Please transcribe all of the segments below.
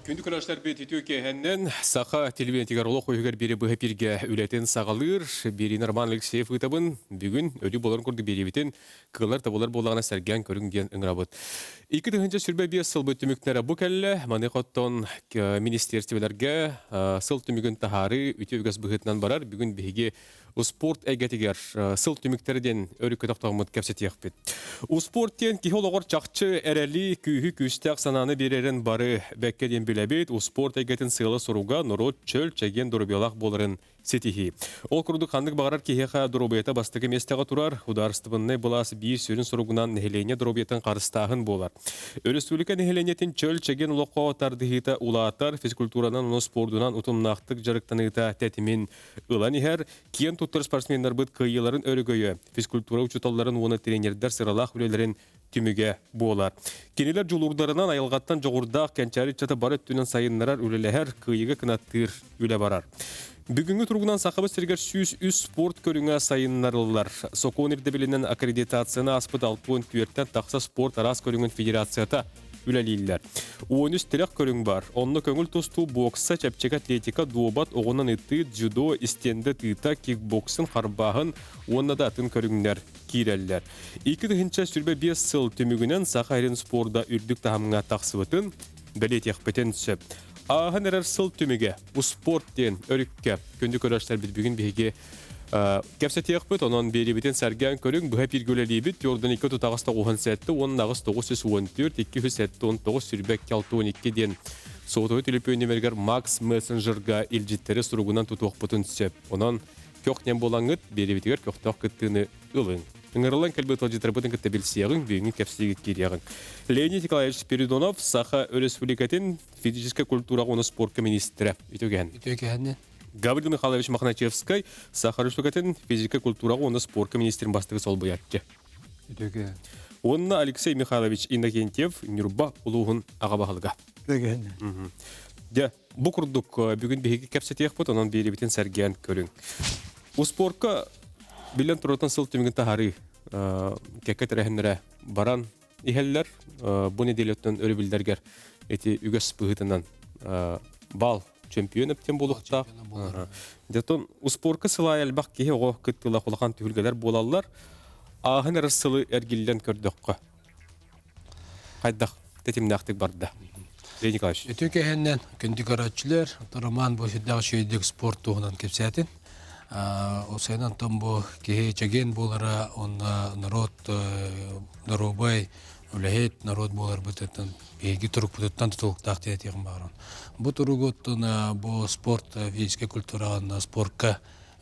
Күнді күрәштер бет Түркияһеннен саха телевизиятигар олық ойығар бері бұғапирге үлетін сағалыр, бері Норман Алексеев ұйтабын, бүгін өлі боларын көрді беребетін кығылар табылар болағына сәрген көрінген ұңырабыд. Икі тұхынша сүрбе бе сыл бұт түміктері бұ кәлі, маны қоттон министерстивелерге сыл түмігін тахары үте үгіз бұғытынан барар, бүгін бейге спорт әгетігер сыл түміктерден өрі көтақтағымыд кәпсеті яқпет. Спорттен кейі олығыр чақчы әрәлі күйі күстәқ сананы берерін бары бәккеден біләбет, спорт әгетін сылы сұруға нұрот чөл чәген дұрыбиялақ болырын сетихи. Ол күрді қандық бағарар кейеға дұрубиета бастығы местеға тұрар, ударыстыбынны бұласы бейір сөрін сұруғынан нәхелене дұрубиетін қарыстағын болар. Өрістілікі нәхеленетін чөл чәген ұлыққа отардығыта улаатар, физкультуранан, оны спордунан ұтымнақтық жарықтаныта тәтімен ұлан ехер, кейін тұттыр спортсмендар бұд күйеларын өрігөйі, физкультура учуталарын оны тренердер сыралақ үлелерін түміге болар. Кенелер жолурдарынан айылғаттан жоғырдақ кәнчәрі чаты бар өттінен сайынларар үлеләхер күйеге кінаттыр үле барар. Бүгінгі тұрғынан сақабы сергер сүйіз үз спорт көріңі сайынларылар. Сокон ердебелінен аккредитацияны аспыт 6.4-тен тақса спорт арас көріңін федерацията үләлейлер. Оғын тірек көрің бар. Онны көңіл тұсту бокса, чәпчек атлетика, дуобат, оғынан үтті, дзюдо, истенді тыта, кикбоксын, қарбағын, онна да атын көріңдер кейрелдер. 2-тігінші сүрбе 5 сыл түмігінен сақа әрін спорда үрдік тағымыңа тақсыбытын бәлет еқпетен түсіп. Ағын әрір сыл түміге, спорттен өрікке көнді көрәштер біз бүгін бейге кәпсәті еқпет, онын бері бітен сәрген көрің бұға пергөлелей біт, ордан 2 тұтағыста 10 сәтті, 10 ағыз 914, 2 сәтті 19 сүрбәк 612 ден соғытығы телепөнемергер Макс Мессенджерға елжеттері сұруғынан тұтуық бұтын түсіп. Онын көқтен болаңыт, бері бітігер көқтақ күттіні ұлың. Үңірілен кәлбет олжеттері бұтын күтті білсияғын, бүйіңін кәпсілігі керияғын. Леонид Николаевич Спиридонов, Саха Республикатын физическая культура оны спортка министрі. Үтөген. Гаврил Михайлович Махначевский, Саха Республикатын физическая культура оны спортка министрін бастығы сол бұятчы. Үтөген. Онна Алексей Михайлович Иннокентьев, Нюрба ұлуғын ағабағылыға. Үтөген. Бұл күрдік бүгін бейгі кәпсетеқ бұд, онын бері бітен сәрген көрің. Спортқа білен тұратын сыл түмігін тахары кәккет рәхінлері баран ихеллер, бұны делеттен өрі білдергер әті үгіс бұғытынан бал чемпион әптен болуқтақ. Детон спортқа сылай әлбақ кейі оғы күттіла қолаған түхілгелер болалар, ағын әрі сылы әргелден көрдіққа. Қайдақ тәтімнақтық барды. Леонид Николаевич. Үтөкеннен күнді көрәтшілер, Роман Бошидағы шүйдік спорт туғынан кепсәтін. Осайнан там бу кеге чаген болара, он народ нарубай, үләхет народ болар бұтеттен, бейгі тұрық бұтеттен тұтылықтақ тетеғін бағырын. Бұ тұрығыттын бұ спорт, физическая культураған спортқа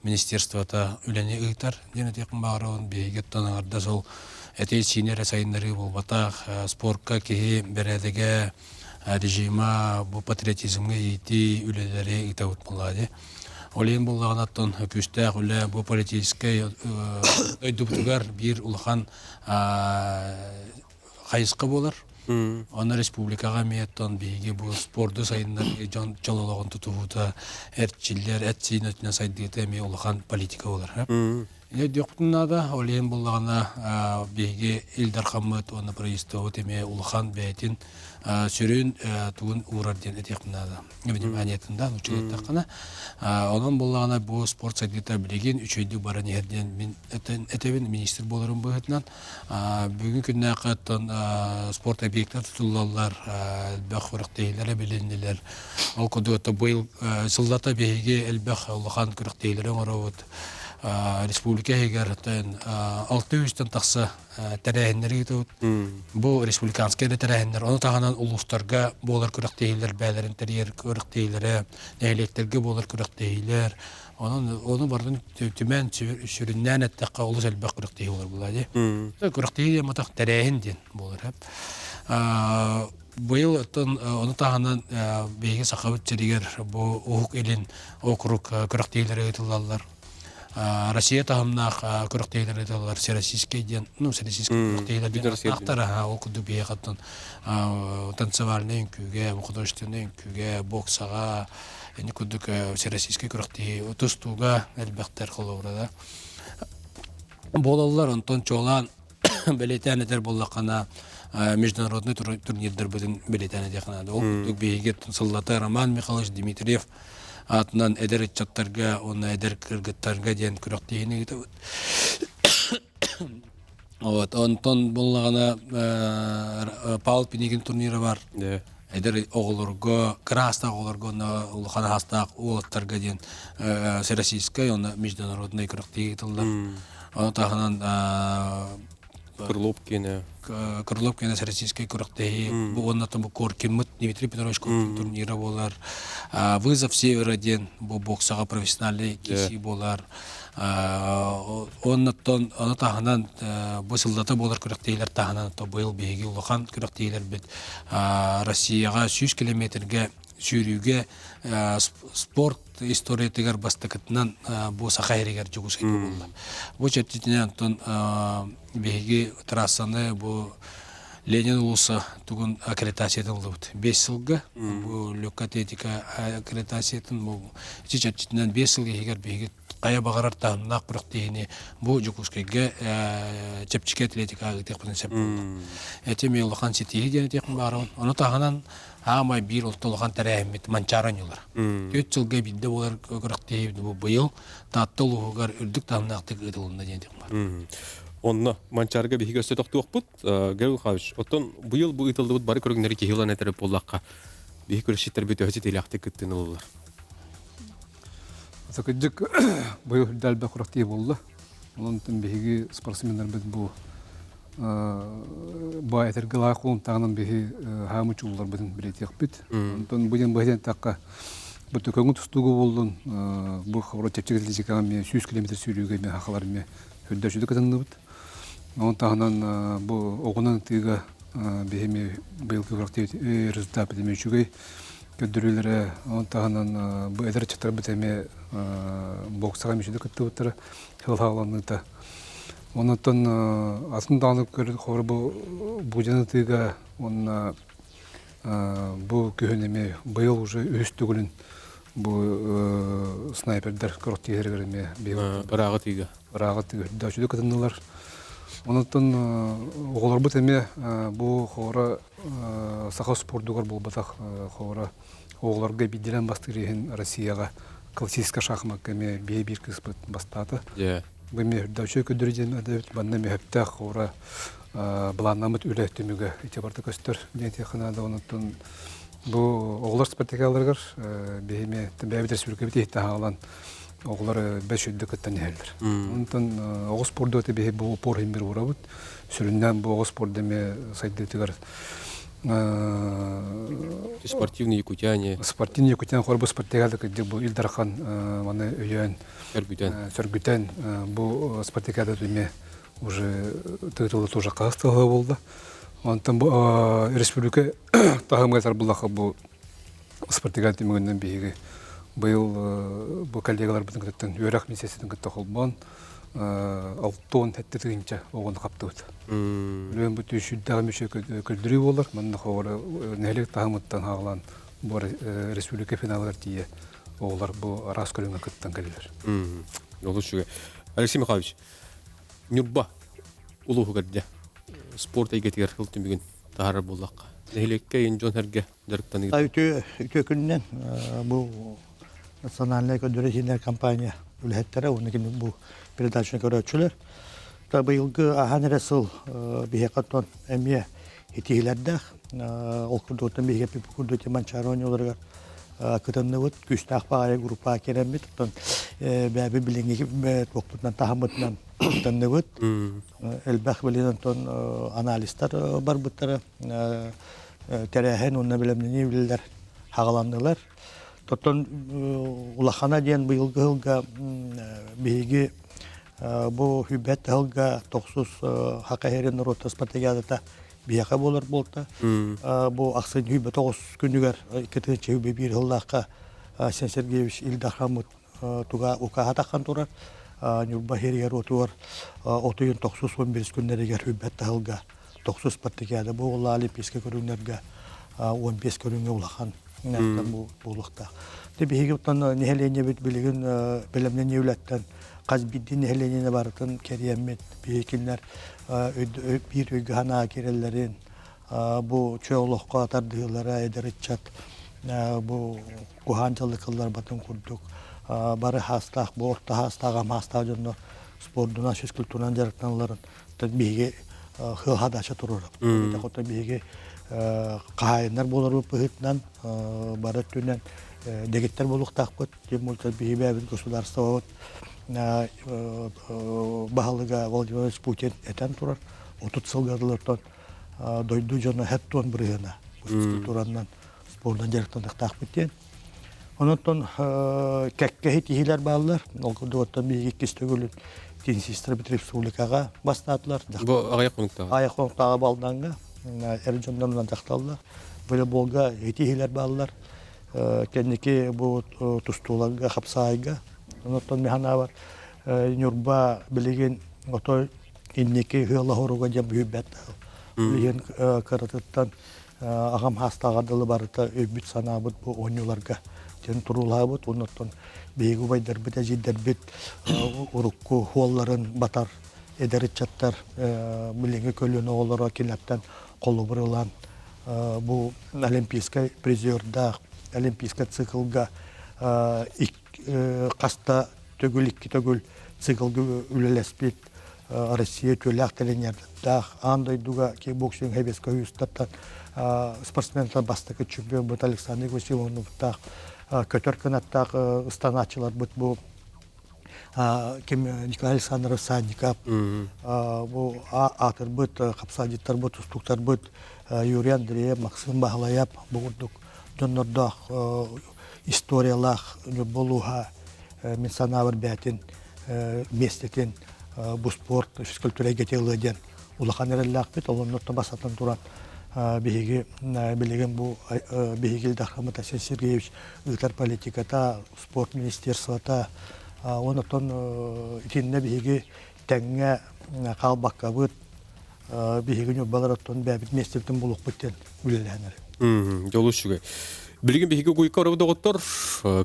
министерствота үләне ұйтар дені текін бағырын, бейгі тұныңарда сол әтей синер әсайындары бұл батақ спортқа кеге бәрәдіге режима бұ патриотизмге еті үләлері ұйтауыт болады. Олейін болған аттан күстәқ үлі бұл политическай өйдіптігер бір ұлған қайысқы болар. Оны республикаға мейттан бейге бұл спорды сайындар жалалағын тұтуыда әртчілер, әтсейін өтіне сайдығыда мей ұлған политика болар. Дүйіқтінада олейін болғана бейге Илдар Хаммет, оны проистауы теме ұлған бәйтін сүрін туын урарден этекнада. Небедім әнетінде, ұчылеттақына. Онын болғана бұл спорт сайдығыда білеген үшөйді баран ерден әтевін министр боларын бұғытынан. Бүгін күнне қаттан спорт объекттар тұтылалар, әлбәқ құрық дейлері біленілер. Ол күнді бұл сылдата бейге әлбәқ ұлған құрық дейлері ғарауыд. Республика егерден 600-тен тақсы тәрәхінлері кетуд. Бұл республиканскер тәрәхінлер. Оны тағанан ұлыстарға болар күрік дейілер, бәлерін тәрер күрік дейілері, нәйлеттерге болар күрік дейілер. Оны бардың түмен сүріннән әттіққа ұлыс әлбәқ күрік дейілер болады. Күрік дейілер матақ тәрәхін ден болар. Бұл оны тағанан бейге сақабыт жерегер бұл оғық елін округ күрік дейілері етілалар. Россия тағымнақ күріктейлер еталар, Всероссийский ден, Всероссийский күріктейлер ден ақтары оқыды бей қаттын танцевальный күйге, художественный күйге, боксаға, күдік Всероссийский күріктей тұстуға әлбәқтер қылы ұрада. Болалар, онтон чолан бәлетән етер болақана международный турнирдер бүтін билетаны дияқанады. Ол күттік бейге сыллаты Роман Михайлович Дмитриев атынан әдер etчаттарға, оны әдер кыргыттарға дейін күріқтейіне кеті бұд. Онтон болағана Павел Пенегин турниры бар. Эдер оғылырға, краста оғылырға, ұлықана хастақ оғылықтарға дейін всероссийская, оны международный күріқтейі кетілдер. Оны тағынан Крыловкина всероссийская күріқтейі. Бұл оннатын бұл Коркинмыт, Дмитрий Петрович Коркин турниры болар. Вызов Севера дейін бұл боксаға профессиональный кесі болар. Оннаттан тағынан бұсылдата болар күріқтейлер тағынан бұйыл бейге ұлыған күріқтейлер бет Россияға 100 километрге сүйрюге спорт история тегер бастықытынан бұл сақайрегер жүгіз қайты болды. Бұл жәттетінен бейге трассаны бұл Ленин улысы түгін аккредитациядан болды. 5 жылға бұл легкоатлетика аккредитациядан бұл жәттетінен 5 жылға егер бейге қая бағарар тағынақ бұрақ дейіне бұл жүкізкеге чепчіке атлетика ағытек бұдан сәп болды. Әтеме ұлыған сетегі дені текін бағарауын. Оны тағынан амай бір ұлты ұлыған тәрәйімет манчаран елар. 4 жылға білді олар бұрақ дейіне бұл бұйыл татты ұлығығар үрдік тағынақтық ұдылында дені текін бар. Онна манчарға бейгі өсті тоқты оқпұд, Гәріл Қавыш. Оттан бұйыл бұл ұтылды бұд бары көрігінері кейілан әтіріп болаққа бейгі көрішеттер бөті өте теляқты күттін ұлылар. Сакыджык быйыл дәлбә құрақтей болды. Олан тын бейгі спортсмендар бет бұл бай әтіргі лайық олын тағынан бейгі хамыч олар бетін білетек бет. Онтан бұйын байдан таққа бұты көңін тұстуғы болдың. Бұл қабыра чепчек атлетикаға мен 100 километр сүйрюге мен хақалар мен хүлді жүді кітіңді бет. Оның тағынан бұл оғынан тыға бейгі бейгі құрақтей результат бітеме жүгей көддірілері, оның тағынан бұл әдір чықтар бітеме боксаға мешеді күтті бұттыры қылғаланыңда. Онықтан асын дағынып көрді қоры бұл жаны тыға бұл көхінеме бұйыл уже өстігілін бұл снайпердер көріктегері көріме Бірағы тыға. Бірағы тыға дөшеді күтінділер. Онықтан оғылар бұтеме бұл қоры сақа спордуғар бұл батақ қоры оғыларға бейдерен бастырығын Россияға классическа шахмат кәме бей-бір кіспіт бастады. Бұме дөші көдірден әдәвіт банда мехептәқ қоры бұланнамыт өлі әттімігі етебарды көстір ден текінады. Онықтан бұл оғылар спартакияларғар бейме бәбідер сүркебет ехті ағалан оғылар 500 күттен әлдір. Онықтан оғы спорды өте бейі бұл опор хембер ұрабыд. Сүрінден бұл оғы спорды ме сайдетігар Спортивный якутяне. Спортивный якутяне қорбы спартакиялды көддік бұл Илдархан маны өйен сөргүтен бұл спартакиялды өме уже тұғытылы тоже қағыстығы болды. Онтан бұл республика тағымғайтар бұлақы бұл спартакиялды өмегінен бейгі бұл коллегалар бұдың күттен өрақ месесінің күтті қолбан алтон әтті түгінші оғынды қапты өті. Өлен бұты үшілдағы мөше көлдірі болар. Мұнды қоғыры нәлік тағымыттан ағылан бұл республика финалығар тие оғылар бұл рас көліңі күттен кәлелер. Олы шүге. Алексей Михайлович, нүрба ұлығы көрді спорт әйгетігер ұлттың бүгін тағары болаққа. Нәйлекке ең жон әрге дәріктен егді? Үті күннен бұл национальный көндіресіндер компания үләттері, оны кені бұл передачаны көрәтшілер. Бұйылғы ахан рәсіл бейқаттан әмия етігілерді, ол күрдіғыттан бейқапи күрдіғыттан манчарони оларға күтінді өт, күшті ақпағары группа керемет, бәбі біліңгі тоқтыдан тағымытынан күтінді өт. Әлбәқ білінен аналистар бар бұттары, тәрәхен онына білімдені білілер, хағаландылар. Тоттон улахана дейін бұйылғы ғылға бейгі бұл хүбәт ғылға 900 хақайырын рота спартакиадата бияқа болар болды. Бұл ақсын хүбә 9 күнігер 2-ші хүбә бір ғылдаққа Сен Сергеевич Илдахрамыт туға ұқаға таққан тұрар. Нүрба херігер отуар 911 күннерігер хүбәт ғылға 900 спартакиада бұл олимпийска көріңлерге 15 көріңе улахан. Болуқта. Бейгі бұттан нехелене білігін білімнен еулеттен қазбидді нехелене барытын керемет бейкілер бір өйгі ғана керелерін bu çoğulukka atardığılara ederitçat bu kuhancalı kıllar batın kurduk. Barı hastaq, bu orta hastaq, am hastaq jönno sporduna, söz kültürünan jarıktanların bihi hadaşa turur. Kota bihi kahayınlar bolar bu pıhıtnan barı tünen degitler boluk takpıt, jemulta bihi bäbit государство вот bahalıga Vladimir Putin eten turar. 30 sılgarlılardan doydu jönno hettun bırığına. Söz kültürünan spordan jarıktandık takpıt diyen. Ondan kekkehi tihiler bağlılar. Olkudu otan bir iki istөгülün Tinsistra bitirip Sulikaga bastadılar. Bu ayak konukta. Ayak konuktağı baldanga. Ercan'dan olan jaktallar. Böyle bolga tihiler bağlılar. Kendiki bu tustuğlarga, hapsayga. Ondan mihana var. Nurba bilgin oto inniki hıyalla horuga jam hübbet. Bilgin karatıttan ağam hastağadalı barıta öbbüt sanabıt bu oynuyorlarga. Ten turulabıt, ondan beygu baydarbıt, ajiddarbıt, urukku, huolların batar, ederit çattar, bilingi kölünü oğlara kinaptan kolu bırılan, bu olimpiska prizörda, olimpiska sıkılga, kasta tögül, iki tögül sıkılgı ülelespit, Россия төләк теленерді, андай дуга ki боксинг хебесқа үстаттан спортсменлар бастықы чемпион бұд Александр Василовнов тақ, көтер канаттақ станачылар бұд бұл Николай Александров Садников, бұл атыр бұд, қапсадеттар бұд, ұстуқтар бұд, Юрий Андреев, Максим Бағлаяп, бұғырдық жонырдақ историялақ болуға мен санавыр бәтін, местетін bu sport, fizikültüre getirildiğin ulakan erellak bit, onun notla basatan duran bilgin bu bilgili Dahramat Asen Sergeyevich ıtar politikata, sport ministersvata, ondan itinne bilgi tenge kalbakka bit, bilgin yobbalar otun bäbit mesletin buluk bitten ülelehenler. Joluş şuge. Bilgin bilgi kuyka orada otur,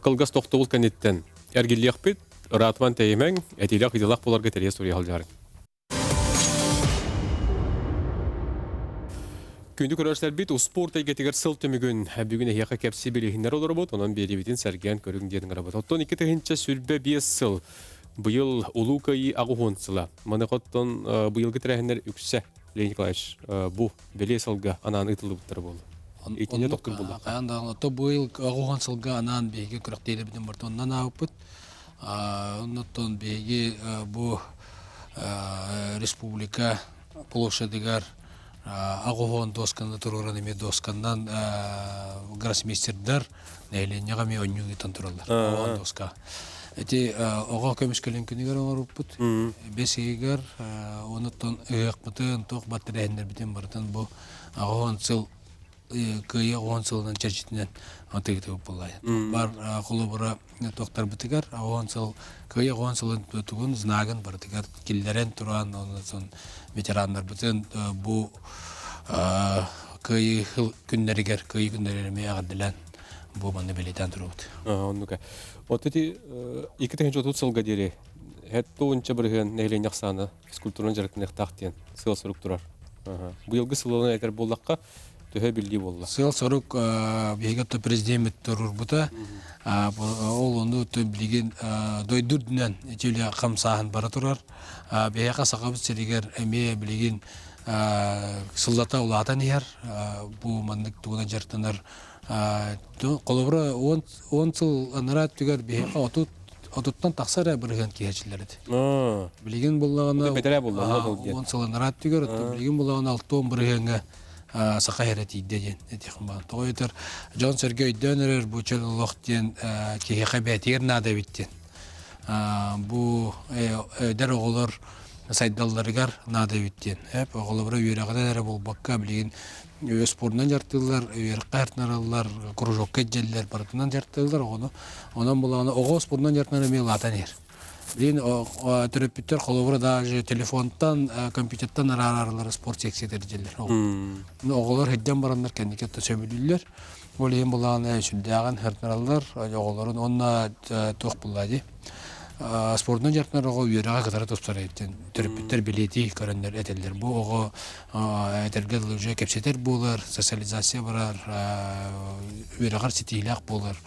kılgas toxtogul kanetten ergilliyak bit, Ratman teyemen, etilak idilak bular geteriye soruya haljarın. Күнді көрерсер бит, спорт әйгетігер сыл түмігін бүгін әйяқа кәпсі білігіндер олар бұд, онан бері бітін сәрген көрігін дедін ғарабыд. Оттон 2 тігінші сүрбе 5 сыл, бұйыл ұлу көйі ағуғын сыла. Маны қоттон бұйылғы тірәхіндер үксі, Леонид Николаевич, бұл беле сылға ананы ұтылы бұттары болды. Етіне тоқтыр болды. Қаяндағын, то бұйыл ағуғын сылға ананы бейге күріқтейлі бітін бұрды, оннан ауып бұд. Оннан бейге бұл республика площадыгар ағуғын досканды тұрғырын еме досканнан гроссмейстердар нәйленеға ме өнюгетан тұралар. Ағуғын доска. Әте оға көмішкелен күнігер оңарып бұд. Бесегер, оннан ұйық бұтын, тоқ баттыр әйіндер бітен бардын бұл ағуғын сыл күйе 10 сылынан чәрчетінен отығыты болай. Бар қолы бұра тоқтар бұтығар, 10 сыл күйе 10 сылын бұтығын знагын бардығар, келдерен тұрған, онын ветерандар бұтын бұл күйе күннерігер, күйе күннеріме ағадылан бұл маңны белейден тұру бұд. Оннуға. Оттеті 2-30 сылға дері, әтті онша бірген нәйлен яқсаны физкультурын жарықтың әқтақтен сыл сұрық тұрар. Бұйылғы сылығын әйтер болдаққа төһө билди болла. Сыл сорок бегетто президент турur бута. Ол ону төблиген дойдурдунан эчеле камсахан бара турар. Бега сакабы серигер эме билген сыллата улатан яр. Бу мандык туган жартанар колобра 10 сыл анарат түгөр бега отуттан таксара бирген кечилерди. Билген боллагана бетере болла. 10 сыл анарат түгөр билген боллагана 6-10 биргенге сақайрат идден этихман тойтер Жон Сергей Дөнер бу челлохтен кихе бетер нада биттен бу дер оголор сайдалларыгар нада биттен хеп оголор үйрәгәләр булбакка билген спортнан жартылар үйрәкәртнарлар кружокка җелләр бартынан жартылар онан булаганы ого спортнан жартнары мелатанер Блин, терапевттер холовра даже телефонтан, компьютерден аралар спорт секциялар җилләр. Оголар һәддән бараннар кәнникә төшәбиләр. Ул ем булган шулдаган һәрнарлар оголарын онна тох булады. спортун жартнар ого үйрага катары тостар эттен төрөпүттер билети көрөндөр этелдер бу ого этерге уже кепсетер булар социализация барар үйрагар ситилак булар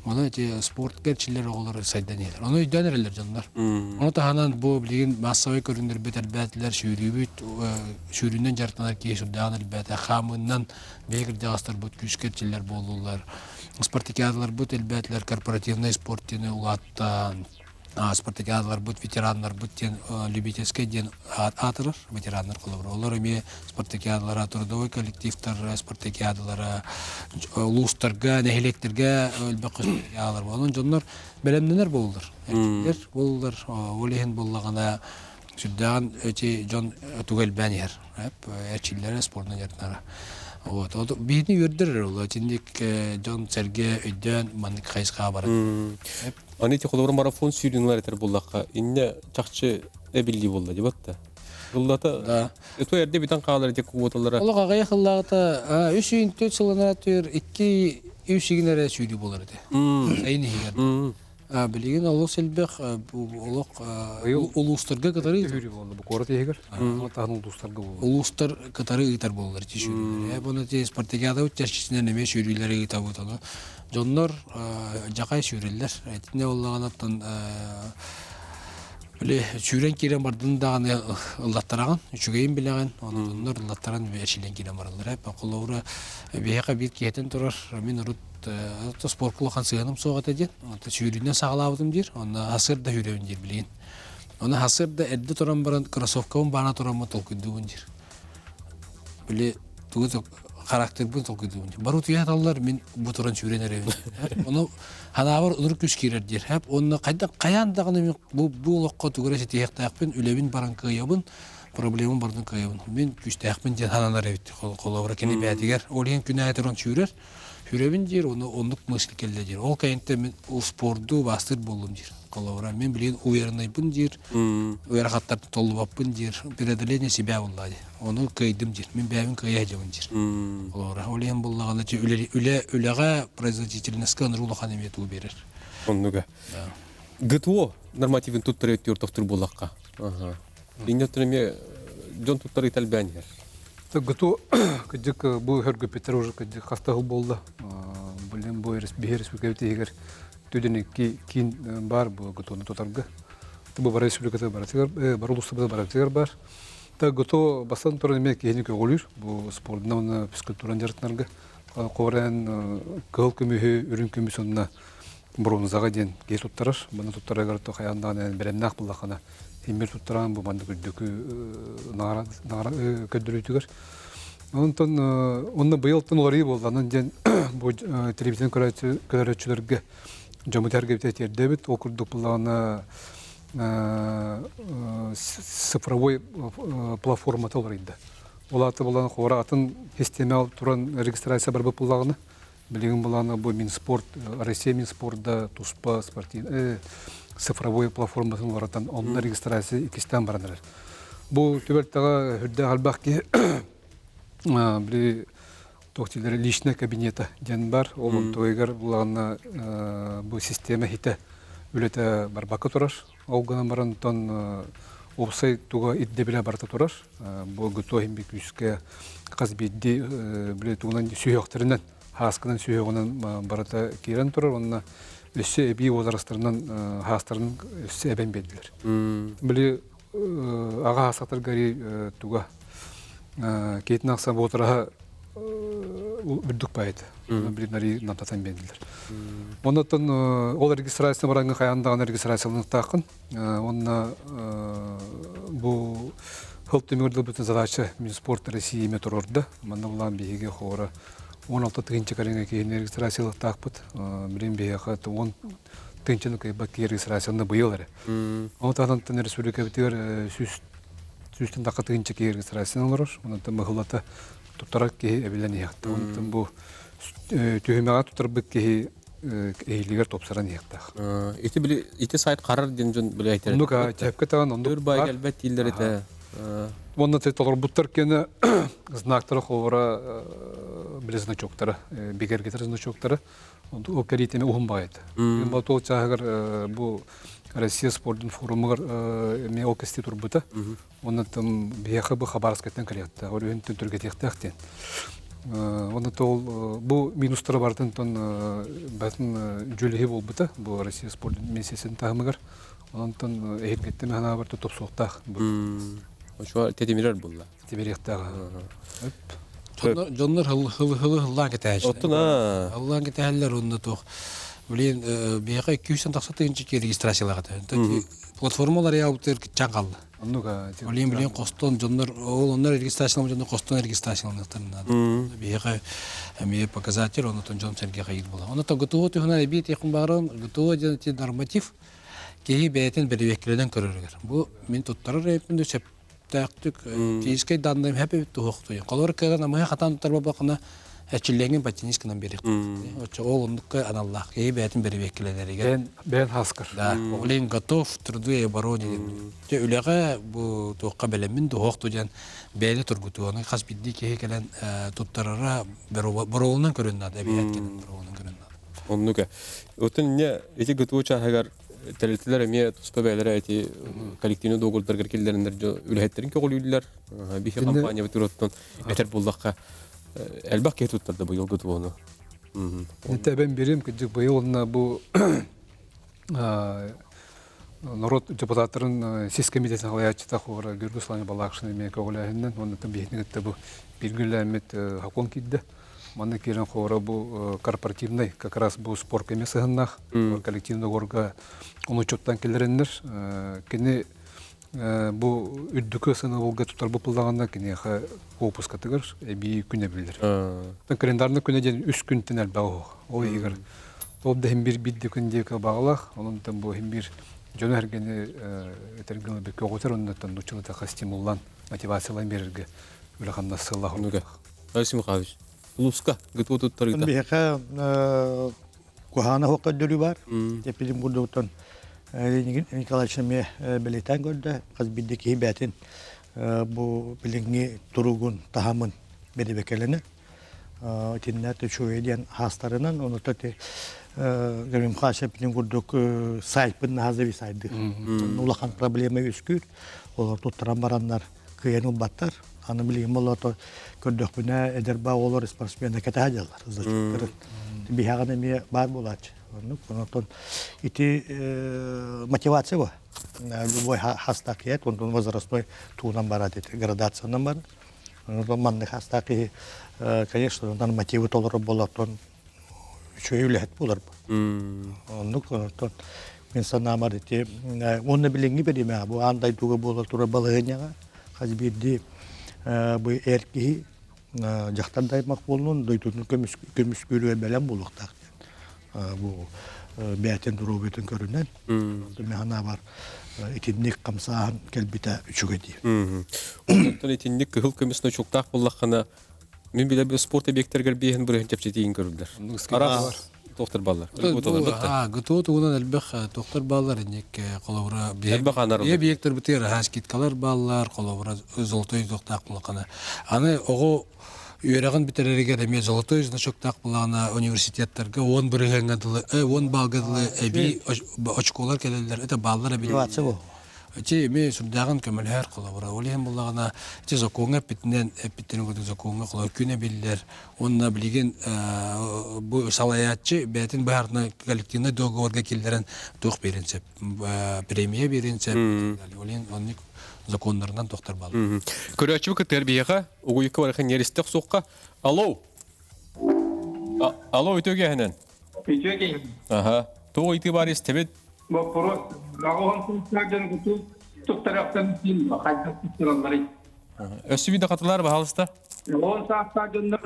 оны эти спорт керчилер оголор сайдан элер оны үйдөн эрелер жандар оны таханан бу билген массовый көрүндүр бетелбетлер шүүрүбүт шүүрүнөн жартнар кесурдан элбете хамыннан бегир жагастар бут күчкерчилер болулар спартакиадалар бут элбетлер корпоративный спорттен улаттан спартакиадалар бут ветерандар бут тен любительский ден атырыр ветерандар колобур олар эми спартакиадалар трудовой коллективтер спартакиадалар улустарга нехилектерге өлбөк спартакиадалар болон жоннор белемденер болдур эркектер болдур олехин боллагана сүддаган эти жон тугел бәнер эрчиллер спортун жартнара вот бийни үрдер ол тиндик жон серге өйдөн мандык кайска бар Они те холор марафон сүйрүнлөр этер буллакка. Инне чакчы эбилли болду деп атты. Буллата. Это эрде битен калар тек квоталары. Олга гайхыллагыта 3-4 жылына төр 2-3 сүйрү болор эди. Айны хигер. Билеген олог селбек олог улустарга катары Үйрі болды, бұл қорат егер, тағын ұлдустарға болды. улустар катары ыйтар болдулар тишүүрүлөр. Буну те спартакиада участчисинен эме сүйрүлөр ыйта бутаны. Жоннор жакай сүйрүлөр. Этине боллаганаттан биле сүйрен кирен бардын дагы ыллаттараган, үчүгейин билеген, онор ыллаттаран бешилен кирен бардылар. Коловура бияка бир кетен турар. Мен урут спорт клубын сыйным согат эден. Сүйрүнөн сагалабытым дир. Аны асырда хүрөбүн дир билген. Аны асырда эдде туран баран кроссовкабын бана туран толкуйдуун дир. Биле тугу характер бу толкуйдуун. Барут уяталлар мен бу туран сүйрөнөрөбүн. Аны ханабар удур күч кирер дир. Аны каяндагы бу локко тугура сетияктакпын үлөбүн баран кыябын. Проблемам бардын кыябын. Мен күчтакпын ден хананар эбит. Колобура кене бәтигер. Олен күнә туран сүйрөр. Хүрөбүн дир, оны ондук мысль келди дир. Ол кайынтта мен спорту бастыр болдум дир. Колобура мен билген уверенныйбын дир. Уярахаттарды толубаппын дир. Преодоление себя болду. Оны кыйдым дир. Мен бәбин кыя жабын дир. Колобура олен боллаганда үлега производительностька нурулахан эметүү берер. Оннуга. ГТО нормативин туттар өттүр токтур буллакка. Иннетреме жон туттар италбанер. Гото кыдык бу хөргө петер уже кыдык хастагыл болды. Билем бу республика егер төдөн кин бар бу готону тотарга. Бу бар республикада бар. Бар улуста бар. Та гото басан туран эме кени көгөлүр. Бу спорттун физкультураны жартнарга корен кыл көмү үрүн көмү сонна бронзага ден кес туттарар. Буну туттарга то хаяндан беремнак буллакана. Имер туттаран бу банды көддөкү нара көддөрүтүгөр. Онтон онны быйылтын олары болду. Анан ден бу телевизион көрөчүлөргө жомутарга битеттердебит окурдук булгана цифровой платформа толорыйды. Олаты булган хоратын системал туран регистрация бар булганы. Билген булганы бу Минспорт, Россия Минспортда туспа спортивный цифровой платформасын баратан онна регистрация икистен барандар. Бу төбөлтага хүрдө албакки били токтилер личный кабинета ден бар. Ол тоygар булганы бу система хите үлете барбакка турар. Олгана барантан опсай туга идде биле барта турар. Бу готовим бикүскө казбидди били туган сүйөктөрүнөн хаскынан сүйөгөнөн барата кирен турар. Онна өссе эби возрастарынан хастарын өссе эбен белдилер. Били ага хастар гари туга кетин акса ботра үрдүк байт. Били нари нататан белдилер. Онотон ол регистрация баранга каяндаган регистрациялык такын. Онна бу хылтымырды бүтүн задача Минспорт России метрорда. Мана булан биге хора 16 тыгынчы каренге кейин регистрациялык такпыт. Билем бияка 10 тыгынчыны кайбак регистрацияны быйылары. Онтан республика битер сүстен такы тыгынчы регистрацияны алар. Онтан мыгылата туттарак ки эбилен якты. Онтан бу түймөгө туттарбык ки эйлигер топсаран якты. Ити били ити сайт карар ден жон биле айтыр. Онука чепке таган ондур бай албет илдер эте. Онна те толор буттар кене знактары ховара биле значоктары, бигер гетер значоктары. Онду океритеме ухум байт. Мен батол чагыр бу Россия спорттун форумыгар эме ол кести турбута. Оны там бияхы бу Хабаровскаттан калетта. Орын түнтүргө тектактен. Оны тол бу минустары бартын тон батын жүлеһи болбута. Бу Россия спорттун месесин тагымыгар. Онтон эхгеттен хана барты топ соктак. Ошо тетемирер булла. Тиберектага. Жоннор хыллаан кетээч. Оттуна. Аллаан кетээлер онда тох. Блин, бияка 290 регистрациялага таа. Платформалар яуптер чаңгал. Аннуга. Блин, костон жоннор оннор регистрациялама жоннор костон регистрацияланаттарына. Бияка эме показатель онтон жон серге кайыл була. Онтон гытуу тугуна бит якын барын гытуу жана норматив кеги бетин беребеккелерден көрөргөр. Бу мен туттарыр эпинде септактык физикай данным хепе туохту. Колор каган ама хатан тарба бакына Эчилленген патинисканан берек. Ол ондукка аналлах кеги бетин беребеккелерге. Бен хаскар. Да, олин готов трудуе обороне. Те үлеге бу тоққа белемин тоқту жан бәле тургутуаны хас бидди кеге келен туттарара боролунан көрүннат, әбият келен боролунан көрүннат. Оннука. Отын не эти готовча хагар телетилер эме туспа бәләре эти коллективный договорлар келдерендер үләһеттерин көгөлүләр. Бихе компания битүрөттөн этер булдакка әлбәк кетуттарда бу ел готовону. Это бен берем, кыжык быйыл на бу народ депутаттарын сес комитетин алаячта хора Гүргүсланы балакшын эме көгөләһеннән, оны там бехнетте бу билгеләмет хакон кидде. Маны кирен хора бу корпоративный, как раз бу спорт комиссиясыннах, коллективный горга оны чоттан келерендер. Кене бу үддүкө сыны болга тутар бу пуллаганда кене ха опуска тыгыр, би күнө билдер. Та календарны күнө ден 3 күн тенел бау. Ой егер топ да бир бидди күндө баглах, онун там бу бир жөн эргени этергеле бек оготер ондон нучулата стимуллан, мотивациялан берерге улаханда сыллах. Онуга. Расим Хавич. Луска готов туттарыда. Бияка кухана хокка дөрү бар. Тепилим гудутон Николаевич ме билетен көрдө, кыз биддики бетин бу билинги туругун тахамын беребекелене. Тиннәте шуеден хастарынан оны тете гәрим хашепнин гудук сайтпын хазыви сайды. Улахан проблема үскүр. Олар туттаран барандар кыйын баттар. Аны билим болото көрдөх бүнә эдерба олар спортсменне кетәҗәләр. Зачем? Бихаганы ме бар булач. Онтон ити мотивация бу. Любой хастакет, он возрастной тунан барат эти градациянан бар. Онтон манны хастаки, конечно, ондан мотивы толырып болот, он чөйләт булыр. Онтон мен санамар эти, оны билинги береме, бу андай туга болот тура балыгыняга, хазбирди бу эрки жактандай мак болнун, дойтун көмүс көрүө белем булуктак. Бу бәтен дурубетен көрүнөн. Механа бар. Итинник камсаан келбите үчүгө ди. Онтон итинник кыл көмүсүнө чоктак буллакана мен биле бир спорт объекттергер бейин бир жапчетин көрүлдүр. Ара доктор баллар. Готов тугунан элбэх доктор баллар инек коловра объекттер битер хаскиткалар баллар коловра золотой доктак булакана. Аны ого Үйрәгән битерергә дә золотой значоктак булгана университеттерге 10 биргәнгәдәле, 10 балгәдәле әби очколар келәләр. Это баллар әби. Ти ме сүрдәгән көмеләр кылабыра. Олем булгана ти законга питнен гыды законга кылы күне билләр. Онна билген бу салаятчы бәтин барны коллективный договорга килдерен тук беренсеп, премия беренсеп. Олем онник законнарынан доктор бал. Көрәчү тәрбиягә угуйка барган нерестек сукка. Алло. Алло, үтөгәһенен. Үтөгәһен. Аха. Тоо итибар истебет. Вопрос. Нагон сәгән күтү туттарактан син хәҗәт туттаралары. Өсүбидә катылар баһалыста. Он сәгәндә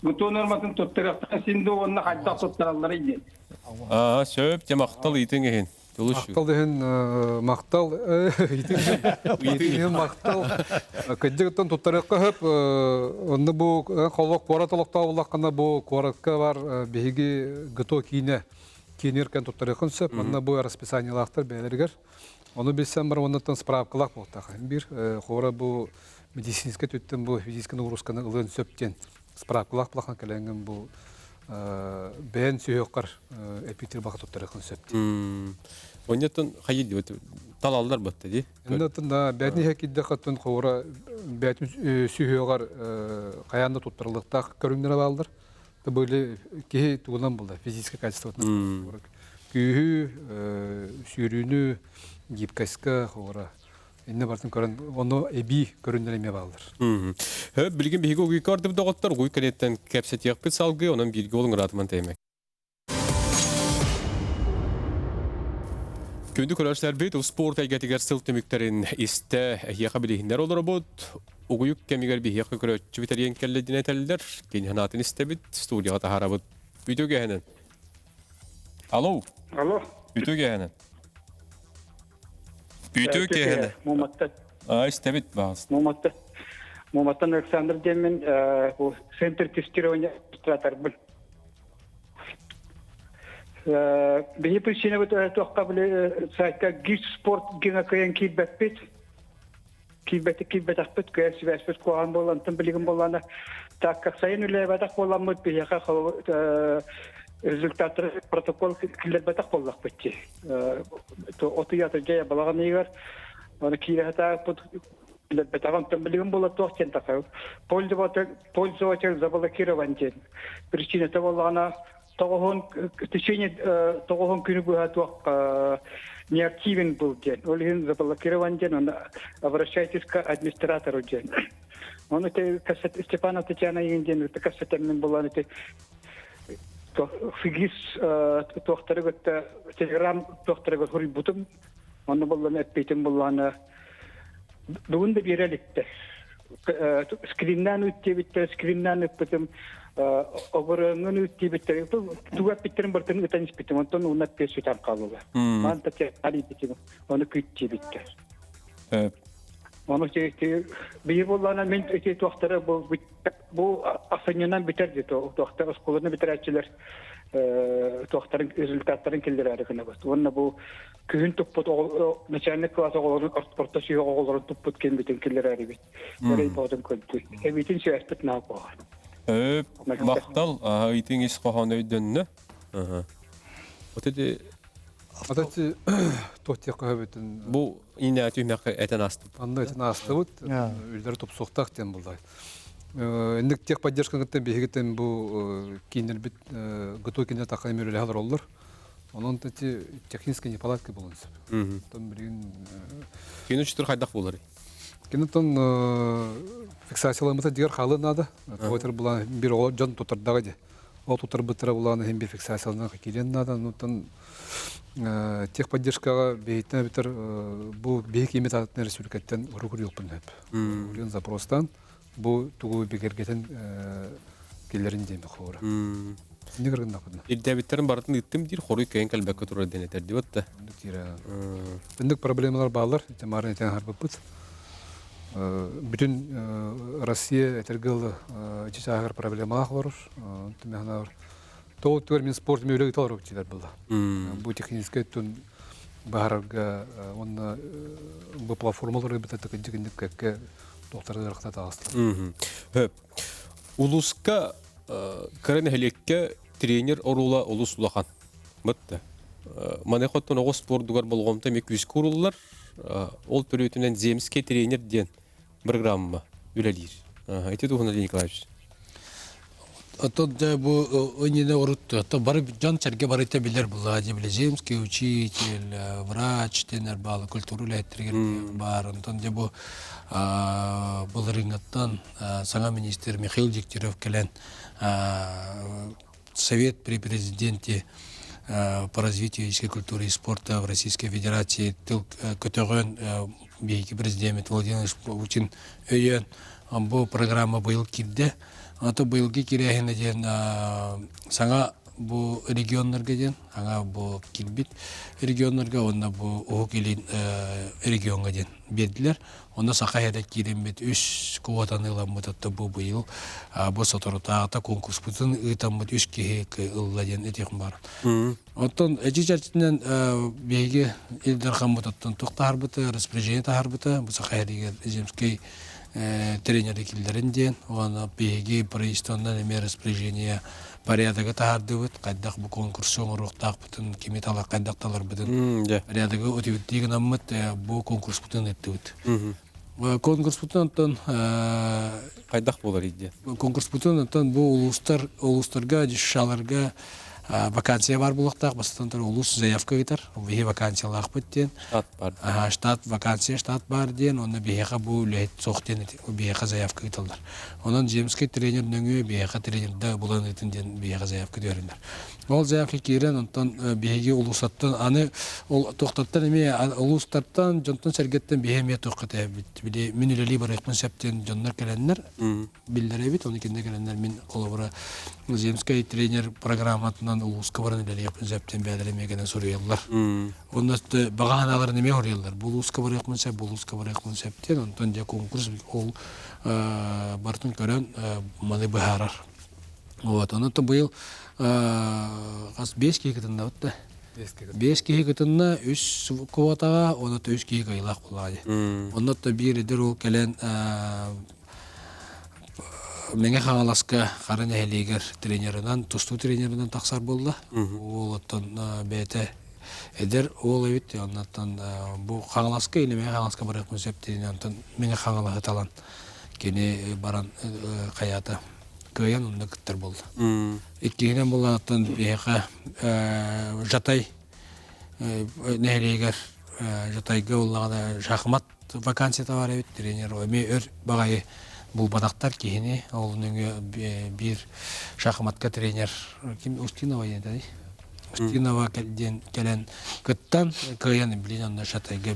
күтү нормасын туттарактан син дә онны хәҗәт туттаралары иде. Сөп темактал итеңген. Мактал деген мактал итеген мактал кыдыгытан туттаракка хөп онны бу холок пораталыкта булаккана бу коракка бар беги гыто кине кинеркен туттаракын сөп онны бу расписаниялактар бәлергер оны билсәм бар оннан справкалак булта бир хора бу медицинская төттен бу физический нагрузканы ылын сөптен справкалак булакан келенген бу бән сүйөккар эпитер бакыт туттаракын сөп Оннятын хайыл дип талаллар батты ди. Инде тында бәдни хакидде хаттын хора бәтүн сүйөгөр каянда туттырылыкта көрүнгөнө балдыр. Та böyle ки тугулан булды физическое качество. Күйү сүйрүүнү гибкаска хора. Инде бартын көрөн ону эби көрүндөрөме балдыр. Билген биге угуй карды доготтор угуй кенеттен кепсет якпыт салгы, онун бирге олың ратман теймек. Күндү көрөшлөр бит спорт айгатыгар сылтымыктарын исте яка билихиндер олор бот. Угуйук кемигер бихияқы көрөтчү битер келді динетелдер. Кенханатын истебит студияға тахарабыт. Бүтөге хэнен. Алло. Алло. Бүтөге хэнен. Бүтөге хэнен. Моматтан. Истебит бағыз. Моматтан Александр Демин, центр тестирования администратор был. Бе причина вот тоққа біле сайтқа гид спорт гена каян кейбәтпет. Кейбәт ақпет көйәсі бәспет қоған болан, тым білігін боланы. Так как сайын үлі бәтақ болан мұд бейяқа результаттары протокол кілер бәтақ болақ бәтте. Оты ятыр жая балаған егер, оны кейлі хата бәтаған тым білігін болан тоқтен тақау. Пользователь заблокирован. Причина то болана в течение того күні бұға тоқ неактивен был ден. Олеген заблокирован ден, он обращайтесь к администратору ден. Он это Степана Татьяна еген это кассеттермен болан это фигис тоқтары көтті телеграм тоқтары көт хұрый бұтым. Оны болан әппейтін боланы бүгінді берелікті. Скриннан өтте бітті, скриннан өтпітім. Обырыңын өтте біттер. Туғап біттерін бұртын өтәніс біттім. Онтон ұнат бес өтен қалуға. Ман тәте али біттім. Оны көтте біттер. Оны бейір болғана мен өте тоқтары бұл асынынан бітер де тоқтар ұсқолыны бітер әтчілер тоқтарын результаттарын келдер әрігіні басты. Онына бұл күйін тұппыт начальник класс оғыларын орта сүйе оғыларын тұппыт кен бітін келдер әрі бет. Әрей бағдың көлді. Әбейтін сөйәспет нау қоған. Мақтал, итин ис қоғаны өйденні. Отеде... Атати тоқтияққа өбетін... Бұл ине әтүймәқі әтен асты. Анда әтен асты бұд, өлдері топ соқтақ ден бұлдай. Әндік тек поддержкаңыттен бейгеттен бұл кейіндер біт ғытой кендер таққан емер өлі қалар олар. Оның тәте технический непаладка болынсы. Кейін үшітір қайдақ болар? Кенеттен фиксацияларымызда дегер қалы нады. Тойтар бұлан бір олар жан тұтардағы де. Ол тұтар бұттыра бұланы hem bir фиксацияларынан қекелен нады. Техподдержкаға бейттен бітір бұл бейік емет атытын республикаттен ұрығыр елпін өп. Үлген запростан бұл тұғы бекергетін келерін деймі қоғыры. Не көргенде қыдына? Ирдәбиттерін барын үттім дейір, қоры көйін кәлбәкке тұрар денетер деп өтті. Үндік проблемалар бағалар, марын етен харбы бұд. Bütün Россия этергыл чичагар проблемалар var. То термин спорт мөлөг талар өтчилер булды. Бу технический тун барга он бу платформалар бит текендик как доктор рахтата асты. Улуска кырын хелекке тренер орула улус улахан. Битте. Мане хоттон ого спорт дугар болгомта мек күз куруллар. Ол төрөтүнөн земский тренер ден программа үлелир. Эти тухна Николаевич. Тот бу онене урутты. То бар жан черге барыта билер була, земский учитель, врач, тренер балы, культуру лектергер бар. Антон де бу булрынгаттан саңа министр Михаил Дегтярев келен совет при президенте по развитию физической культуры и спорта в Российской Федерации көтөгөн бейки президент Владимир Путин өйөн бу программа быйыл кирде. Аты быйылғы керехіне ден саңа бұл регионларға ден, аңа бұл келбет регионларға, онна бұл оғы келен регионға ден берділер. Онна сақа әдәк керен бет үш куатаны ұлан мұтатты бұл быйыл. Бұл сатырытағыта конкурс бұтын ұйтан бұт үш кехек ұлла ден әтеқін бар. Оттан әжі жәртінен бейге елдерхан мұтаттын тоқтағар бұты, распоряжение тағар бұты, бұл сақа әдегер земский тренеры килдерин ден, он беги правительственное распоряжение порядыгы тахардыбыт, кайдак бу конкурс оңоруктак бутун, кими талак кайдакталар бутун. Порядыгы өтүбүттигин аммыт бу конкурс бутун эттибит. Конкурс бутун антон Кайдах болар иде. конкурс бутун антон бу улустарга, жашаларга вакансия бар булактак, бастантар улус заявка гитар, бии вакансиялак биттен. Штат бар. Штат вакансия штат бар ден, оны бияка бу лет соқтен бияка заявка гиталдар. Онон земский тренер нөңө бияка тренерда булан этинден бияка заявка дөрүндөр. Ол заявка кирен онтон биеге улусаттан аны ол токтоттан эме улустардан жонтон сергеттен биеме токката биде мүнүлели бар экмен септен жоннор келеннер билдере бит, оны кинде келеннер мен колобура земский тренер программатынан улуска баран эле экмен септен бәдеремегенен сурыйлар. Онда баганалар неме орыйлар. Булуска бар экмен сеп, булуска бар экмен септен онтон же конкурс ол бартын көрөн маны бахарар. Вот, оны то быйыл газ 5 кегитинде өттү. 5 кегитинде 3 квотага, оны то 3 кеги айлак булады. Онда то биридер ол келен меңе хаңаласка карын элегер тренеринен, тусту тренеринен таксар болду. Ол оттон бете эдер ол эбит, ондан бу хаңаласка или меңе хаңаласка бар экмен септен онтон меңе хаңалага талан кене баран каята көйен онда кыттар болды. Иккенен болғанаттан бейқа жатай нәйлегер жатайға олағада шахмат вакансията бар әбет тренер. Өме өр бағайы бұл бадақтар кейіне олының бір шахматқа тренер кім Устинова еді? Устинова келен кыттан көйен білен онда жатайға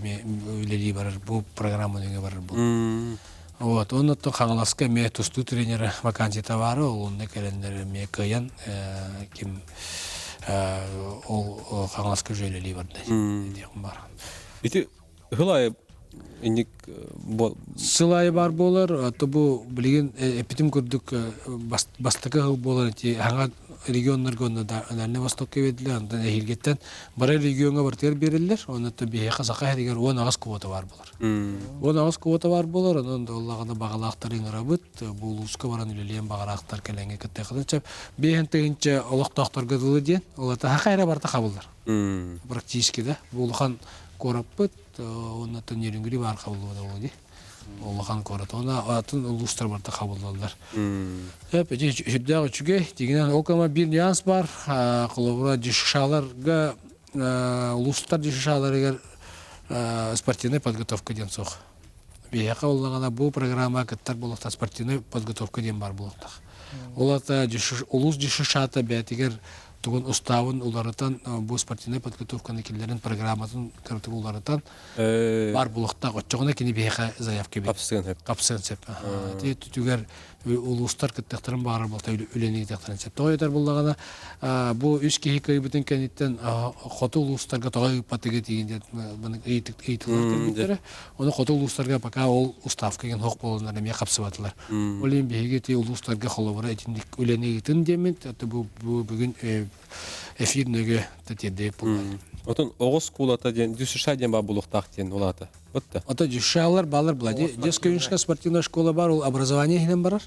өлелей барыр, бұл программаның барыр бұл. Вот, он то хангаласка ме тусту тренера вакансия товара, он не келендер ме каян ким ол хангаласка жөйлели барды. Дигем бар. Ити хылай иник Сылай бар болар, то бу билген эпитим көрдүк бастыкы болар ти ханга регионнарга онда Дальний Востокка ведилер, андан эхилгеттен бара регионга бартер берилер, оны то бие казака дегер 10 агас квота бар болар. 10 агас квота бар болар, анан Аллагына багалактар иңрабыт, бул улуска баран үлелен багалактар келенге кетте кылычап, бейентегинче олоктоктор гыдылы ден, олата хакайра барта кабылдар. Практически да, булхан кораппыт, оны то нерингри бар кабылды болду. Олахан корат, она атын улустар барта кабылдалар. Эпе жиддагы чүге, дегенен окама бир нюанс бар, колобура жашаларга улустар жашаларга спортивная подготовка ден сох. Бияка оллагана бу программа кыттар болокта спортивная подготовка ден бар болоктак. Олата улус жашата бетигер тугун уставын уларытан бу спортивная подготовканы киллерин программасын кыртып уларытан бар булыкта отчогуна кини бияка заявка бер. Капсын сеп. Ти түгөр улустар кыттактарын бары болта үлени кыттактарын сеп. Тойтар буллагана бу 3 кеги бүтүн кенеттен хоту улустарга тогой патыгы дегенде мына ыйтылар. Оны хоту улустарга пока ол уставка ген хок болондар эме капсыбатылар. Олен беге ти улустарга холобура этиндик үлени кытын демет. Бу бүгүн эфирнеге тетеде булат. Отон огос кулата ден дүсүша ден ба булуктак ден улата. Отта. Ата жашалар балар булади. Детская спортивная школа бар, ол образование хинен барар.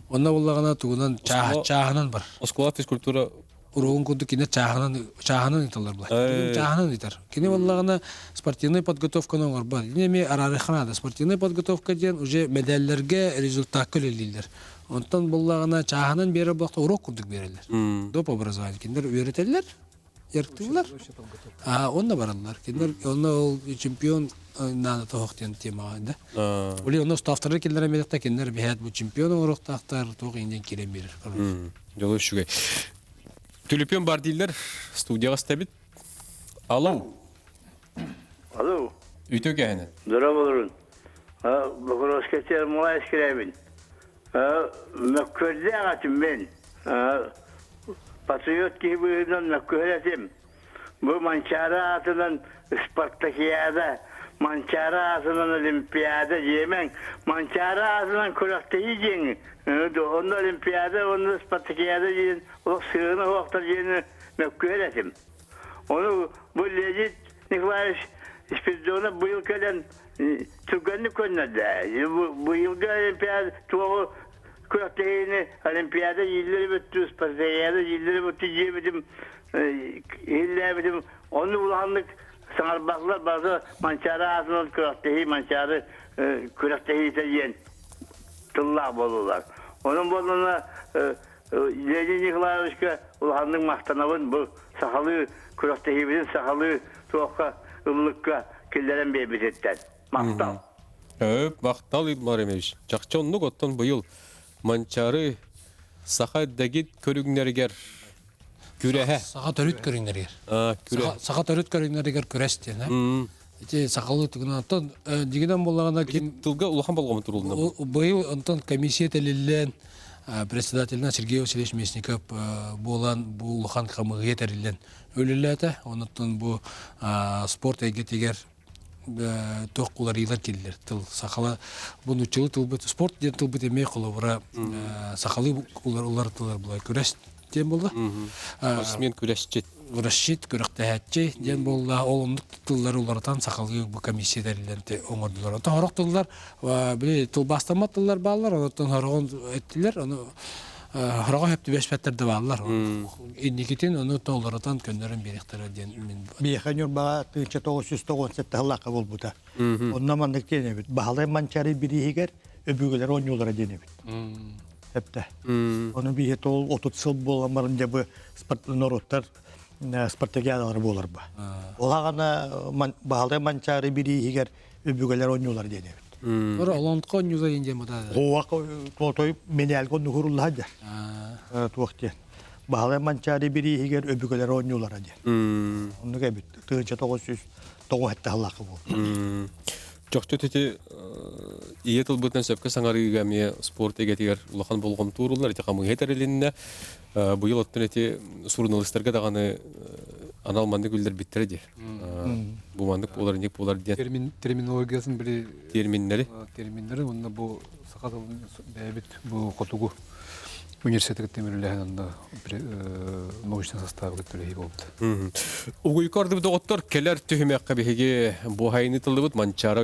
Онда буллагана тугунан чаханан бар. Школа физкультура Урогун куду кине чаханан италар була. Чаханан итар. Кине буллагана спортивная подготовка нор бар. Неме арарыхана спортивная подготовка ден уже медальлерге результат келелилер. Онтан буллагана чаханан бери бакта урок курдук берелер. Доп образование киндер үйрөтелер. Ярктылар. Онда баралар. Киндер ол чемпион нана тоқтен тема да. Оле оны ставтары келдер медекте киндер бехат бу чемпион уроктактар тоқ инден келем берер. Жолу шугай. Түлүпен бар дейлер студияга стабит. Алло. Алло. Үйтө кәһенен. Здорово. Богоровская моя скребин. Мөккөрдө агатым мен. Патриот кибыдан мөккөрәтем. Бу манчара атынан спартакиада, манчара атынан олимпиада жемен, манчара атынан көрәкте жең. Онда олимпиада, онда спартакиада жең, ол сыгына вакытта жең мөккөрәтем. Onu bu Lejit Nikolaevich İspidon'a bu yıl gelen Türkmenlik önüne bu yılga olimpiyat tuğu Kuratehini olimpiyada yılları bitti, Spartakiyada yılları bitti diyemedim. Hiller bitim. Onu ulandık. Sanarbaklar bazı mançara ağzından kuratehi, mançarı kuratehi diyen tıllah bolurlar. Onun boluna Leyli Nikolaevичка ulandık mahtanavın bu sahalı kuratehimizin sahalı tuğka ımlıkka killeren beybizetten. Mahtav. Мақтал идмар емеш. Жақчонлық оттан бұйыл манчары саха дәгет көрігнергер күрәһә. Саға төрүт көрүңнәргер. Күрә. Саға төрүт көрүңнәргер көрәстен, ha. Ите сакалы тугынан антон дигенен боллаганда ким Тылга улахан болғамы турулында. быйыл антон комиссия телелен председательна Сергей Васильевич Мясников болан бу улахан камыгы терилен өлеләтә. Онтон бу спорт эгетигер тоққулар илар келдер. Тыл сақалы бұны чылы тыл бұт спорт ден тыл бұт емей қолы бұра сақалы олар тылар бұлай көрәс ден болды. Мен көрәсчет. Көрәсчет, көрәқтәхәтче ден болды. Олымдық тыллар олардан сақалы бұл комиссиядәрілерді оңырдылар. Онтан хорақ тыллар, тыл бастама тыллар бағалар, онтан хорағын әттілер, Храга хепти бешпеттерде баллар. Инникитин оны толлардан көндөрөн беректер ден мен. Биханюр бага 1997 халака болбута. Онна мандык тене бит. Бахалай манчары биригер өбүгөлөр оңюлара дене бит. Хепте. Оны бие тол 30 жыл боламарын жабы спорттар спартакиадалар болар ба. Олагана бахалай манчары биригер өбүгөлөр оңюлара дене бит. Ора олонтко нюза инде мата. Оак той менел кон нухурулла да. Туакте. Бахалай манчары биригер өбүгөлөр оңюлара дене. Onu gebit. 1900 тоғытта халақы бол. Жоқты төте иетіл бұтын сөпкі саңарыға ме спорт егетігер ұлақан болғым турулар, еті қамы етерелініне бұйыл оттын еті сұрыналыстарға дағаны аналманды гүлдер біттереді. Бұл мандық болар, нек болар ден. Терминологиясын біле Терминнері? Терминнері, онда бұл сақаты бәйбіт бұл қотуғы университеттік темірліғін анда научный составы көттілігі болды. Угуйкарды бұды оттар келер түхімеққа бігеге бұхайны тылды бұд манчара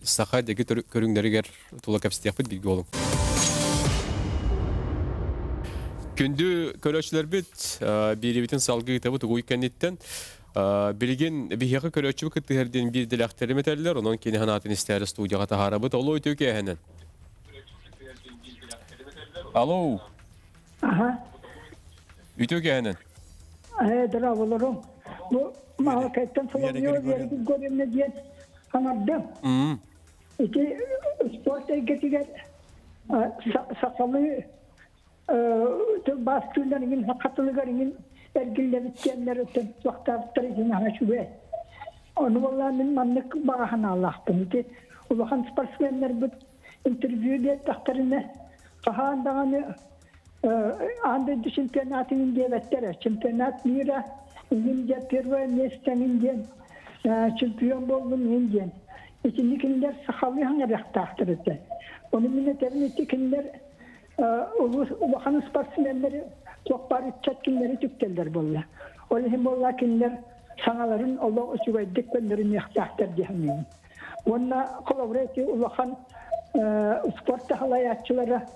сақа деге көріңдерігер тұла кәпістияқ бұд білгі олым. Күнді көрөчілер бұд беребетін салғы ғытабы тұғуй кәнеттен білген бігеқі көрөчі бұд күттігерден бір діләқтері метәлілер, оның кені ханатын істері студияға тахара бұд олы өтеуке әхінен. Алло. Ага. Ütüge hemen. Bravolarım. Bu marketten fırlıyor, yergi görünme diye anladım. İki sporta getiren sakalı bastırların hakatlıların ergiller bitkenler öten vaktaftır için haşube. Onu vallahi manlık bağhan Allah'tım ki ulahan sportsmenler bu interviewde takdirine kahandağını anda çempionatın devletleri çempionat mira İngilizce первое место İngilizce çempiyon oldum İngilizce. İçindekiler sahalı hangi tahtırdı. Onun minnetekinler ulahan sportsmenleri çok bari çetkinleri tükteller bolla. Olahim bolla kinler sanaların Allah uçuva dikkenlerin tahtır diyelim. Ona kolaborasyon ulahan sporta halayatçılara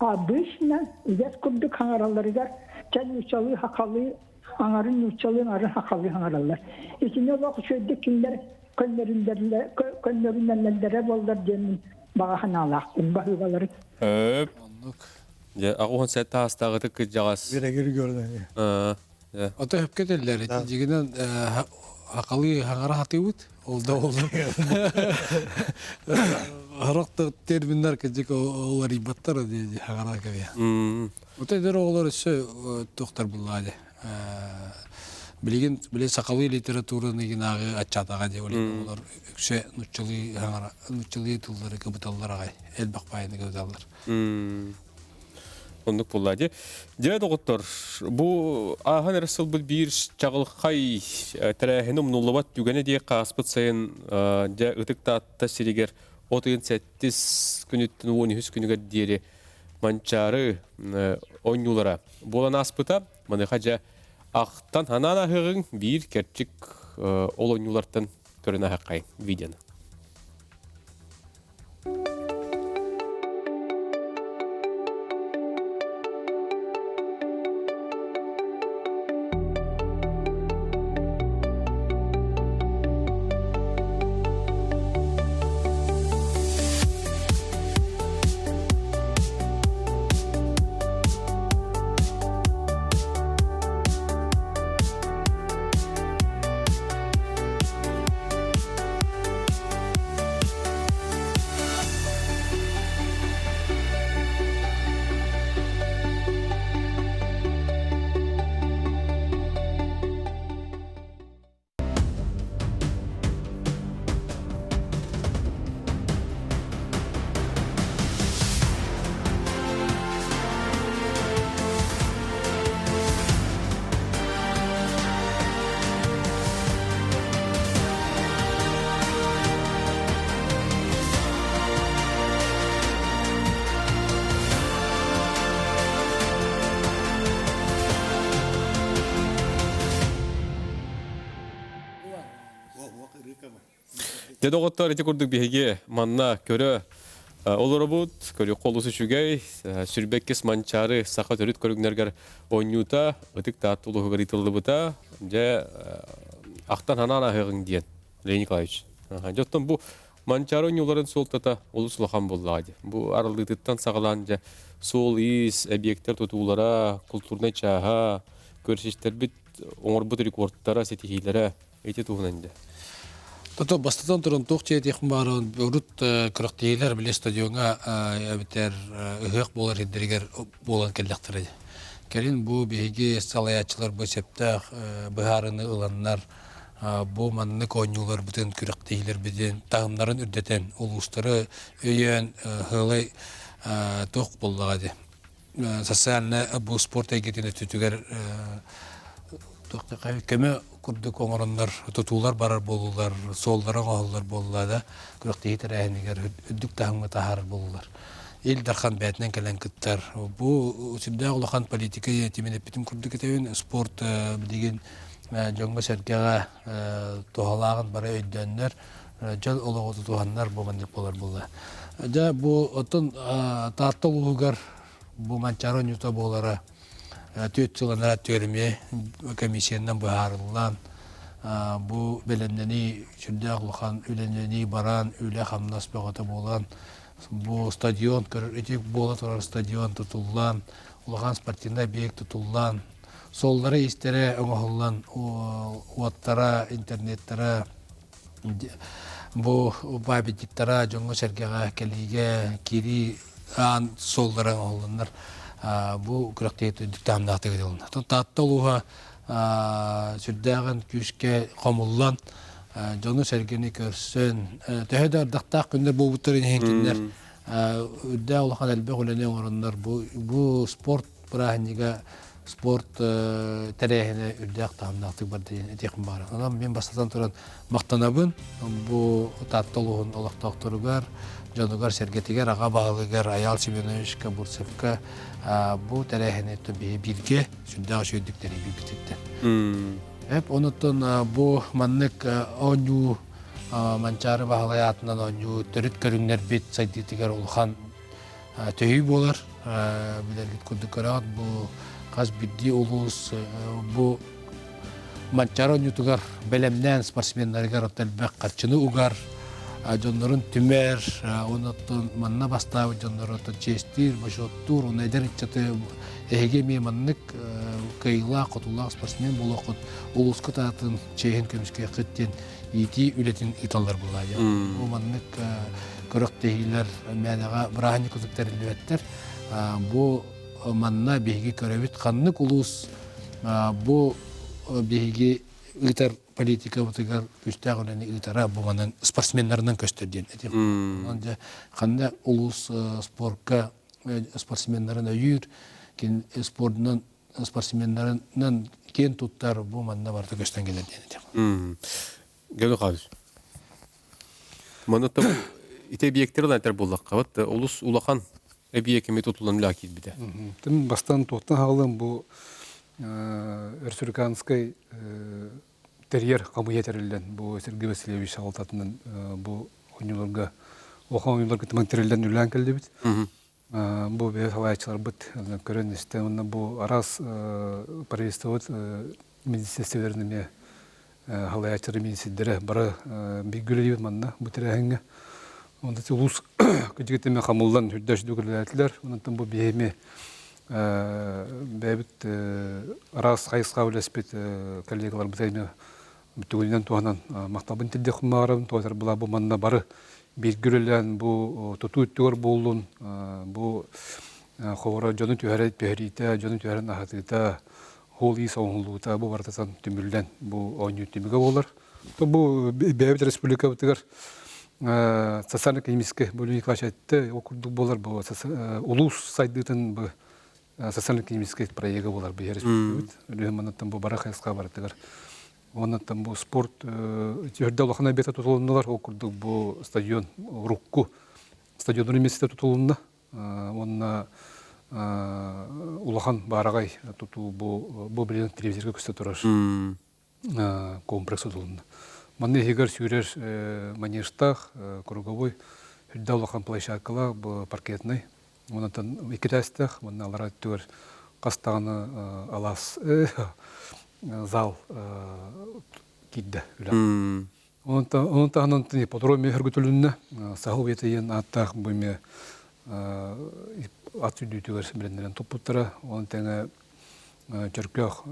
abışla izah kurduk hangaralları var. Kendi uçalı hakalı, hangarın uçalı hangarın hakalı hangarallar. İçinde Allah uçuva dikkenler könlerinden bollar diyelim. Bağın Allah'ın bahıgaları. Öp. Ya ağuhan sette hastağıdı kıcağız. Biregir gördün. Ata hep keteller. Jigiden hakalı hangara hatıyut. Oldu. Harakta terminler kecik olar ibattar diye hangara kaya. Ata der olar ise doktor bulladı. Bilgin bile sakalı literatürünü yine açatağa diye olar. Yüksek nutçalı tulları kabutallar ağay. El bakmayını kabutallar. Onduk bulladı. Diye doktor, bu ahan arasıl bir çağılqay tərəhinum nulluvat dügene diye qaspıt sayın diye ıtıqta atta siriger 38 günütten 13 günüge diyeri mançarı oynulara. Bolan aspıta, manı haca aqtan hanana hığın bir kerçik ol oynulardan törüne haqqay videonu. Деді оғыттар еті күрдік бейге манна көрі олары бұд, көрі қолысы шүгей, сүрбеккес манчары сақа төріт көрігнергер ойнюта, ұтық таатты ұлығы ғыритылды бұта, жа ақтан ханана ғығың дейін, Леонид Николаевич. Жоттан бұл манчары ойнюларын солтата олы сұлақан болады. Бұл арылдықтан сағалан жа сол ис, объекттер тұтулара, культурный чаға, көрсештер біт, оңыр бұд рекордтара, сетихилері, әйте туғынан жа. Тото бастатан туран тоқче техм барын урут крактейлер биле стадионга битер ыгык болар хиддергер болан келдектер. Келин бу беге салаячылар бу септа быгарыны ыланнар бу манны конюлар бүтүн крактейлер биден тагымнарын үрдетен улустары өйөн хылай ток боллагады. Социальный бу спорт эгетине түтүгер тоқта кеме күрдік оңырындар, тұтулар барар болулар, солдары ғалылар болулада, күріқтейі тәрәйінігер, үддік тағымға тахарыр болулар. Ел дархан бәтінен кәлін күттар. Бұл сүрді ұлақан политика етемен әппетім күрдік етеуін спорт білеген жоңға сәркеға тоғалағын бара өйденлер, жал олығы тұтуғанлар болмандық болар болды. Бұл ұтын таатты ұлығығар бұл манчарын юта болары төт жылына төріме комиссиядан бұхарылан, бұл белемнені сүрді ағылған үленені баран, үлі қамнас бағыты болан, бұл стадион, көрітек бола тұрар стадион тұтылған, ұлған спортивна бейік тұтылған, солдары істері оңғылан, уаттара, интернеттара, бұл бабетиктара, жоңғы сәргеға кәліге, кері солдары оңғыландар. Бұл күрәктейті дүктамдақты көділінді. Татты олуға сүрдәғын күшке қомылан, жоны сәргені көрсін. Төхеді ардақтақ күндер бұл бұттырын хенкендер. Үдді олақан әлбек өліне орындар. Бұл спорт бұрағынеға спорт тәрәйіне үрдәқ тағымдақтық бар дейін әтекім бары. Адам мен бастатан тұран мақтанабын. Бұл татты олуғын олақтақтырығар, жонугар сәргетігер, аға бағылығар, Аял Семеновичка, Бурцевка, бұл тәрәйіне бірге сүрдағы шөйдіктері бейбітеттен. Онытын бұл маннық оңю, манчары бағылай атынан оңю, түріт көріңдер бет сайдетігер олған түйі болар. Білергет күрді көрағат, бұл қаз бірді олуыз, бұл манчары оңютығар бәлемнен спортсменлерігер отелбәк қарчыны ұғар, Жоннорун түмер, онаттан манна бастабы жоннорун честир, башоттур, он айдар иччаты эге ме маннык кайла котулак спортсмен болокот улускут атын чейин көмүскө кыттен ити үлетин италлар булай. Бу маннык көрөктейлер мәнага брахани кузуктар илбеттер. Бу манна беги көрөбүт каннык улус бу беги итар политика бутыгар күстәгән итара булганын спортсменнардан көстөрден. Анда кандай улус спортка спортсменнарына юр кен спортнан спортсменнарынан кен туттар бу манда барда көстөн келет ден. Гәле кабыз. Монотон ите объекттер да буллак кабат улус улахан объектме тутулган лакит биде. Тем бастан тоттан халым бу Республиканской терьер камуятерилен бу Сергей Васильевич Алтатынын бу ойнуларга охан ойнуларга тимантерилен үлән келди бит. Бу бе халайчылар бит көрөн истемне бу арас правительствот министрликтерине халайчылар министрликтери бара бигүлөйүт манна бу тереңге. Онда улус күҗгетеме камылдан хүддәш дүгүләтләр, ондан бу беме бәбит арас хайска үлеспет коллегалар битәме бүтүгүннән туганан мактабын тилде хумарым тойтар була бу манна бары биргүлән бу тутуттур болун бу ховора жону түһәрәт пәритә жону түһәрән ахатыта холи соңлута бу бартасан түмүлдән бу ойню тимиге болар. То бу бәбит республика бутыгар социально-экономический бөлүк клашатты окурдук болар бу улус сайдытын бу социально-экономический проекты болар бу республика. Леманаттан бу бара хайска бартыгар. Оннан бу спорт жерде улахана бета тутулундалар окурдук бу стадион рукку стадион эместе тутулунда онна улахан барагай туту бу билен телевизорга көстө турар комплекс тутулунда Манны хигер сюрер манежтах, круговой, хүддалахан площадкала, паркетный. Онтан икитастах, манна алара түр кастаганы алас зал кидде. Онтан антыны подроме хөргүтүлүннө сахыл бетейен аттах буйме атүдүтүгөр билендерен топуттара, онтаңа Черкёх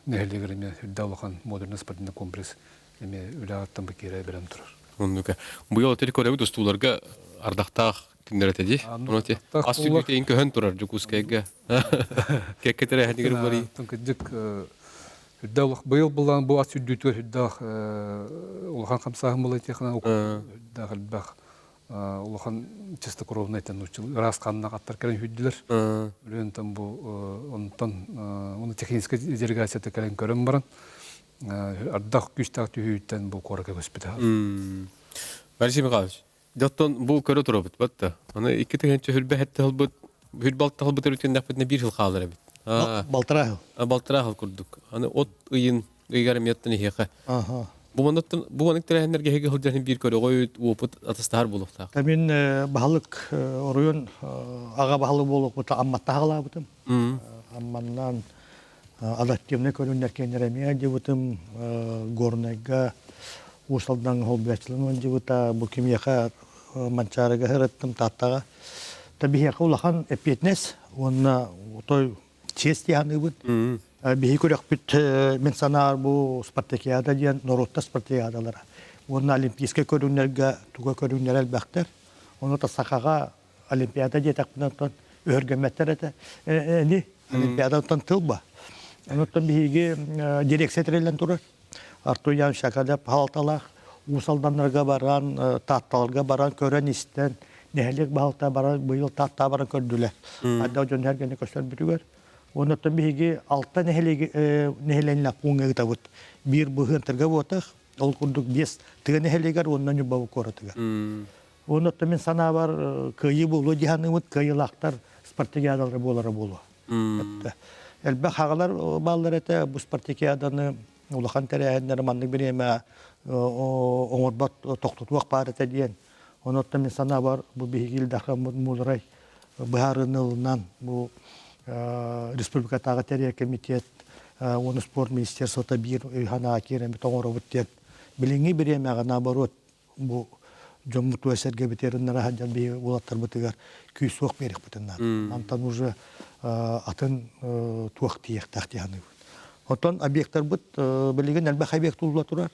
нехелегереме хүддалахан модерн спортивный комплекс эме үлааттан бекере берем турар. Оннука. Бу юл телекорабы достууларга ардактаах киндеретеди. Оноте астүдүтө эң көһөн турар жукускайга. Кеккетере хадигер бari. Тонкыдык хүддалах быйыл булган бу астүдүтө хүддах улахан камсагым булай техна дагыл бах улахан чистокровный тенучил раз канна каттар керен хүддилер. Үлен там бу онтан уну техническая делегация текелен көрөн баран. Ардах күстак түйүттен бу корка госпиталь. Валерий Михайлович, доттон бу көрө турабыт батта. Аны икки тегенче хүрбе хетте халбыт, хүрбалт халбыт өткөн дапытна бир жыл калдыр бит. Балтырахыл. Балтырахыл курдук. Аны от ыйын ыйгар меттен хека. Бу маныктарахнерге хеге хылжатын бир көрө койут опыт атастар болуктак. Мен баһалык оройон ага баһалык болук бута амматта хагалабытым. Амманнан адаптивный көрүннөр кенереме дебутым горнайга усалдан холбачлын дебута бу кимияка манчарыга хырыттым таттага. Табияка улахан эпетнес онна той честь яныбыт. Бихи көрөк бит мен санаар бу спартакиада диен норотта спартакиадалар. Онна олимпийский көрүннөргө туга көрүннөр элбактар. Оны та сакага олимпиада диетакпынан өргөмөттөр эте. Ни олимпиададан тылба. Онуттан биһиги дирекция терелен турар. Артуян шакалап халталах, усалданларга баран, татталарга баран көрөн истен, нехелек балта баран, быйыл татта баран көрдүлөр. Ада жон хергени көстөр бүтүгөр. Онуттан биһиги алта нехеленле пуңга табыт. Бир быгынтырга ботак, ол курдук 5 тыга нехелегер оннан юбабы коратыга. Онуттан мен сана бар кыйы болу диханымыт кыйылактар спартакиадалар болары болу. Элбе хагалар баллар эте бу спартакиаданы улахан терәһәннәр манны биреме оңорбат токтотуак бар эте диен. Онуттан мен сана бар бу бигил дахам мулрай баарынылынан бу республикатагы терәһә комитет оны спорт министерството бир хана кереме тоңоробут деп билинги биреме наоборот бу жоммуту эсерге битериннер хаҗан би улаттар бутыгар күсөк берек бутыннар. Антан уже атын туак тиек тахтияны. Отон объекттар бут билеген алба объект улла турар.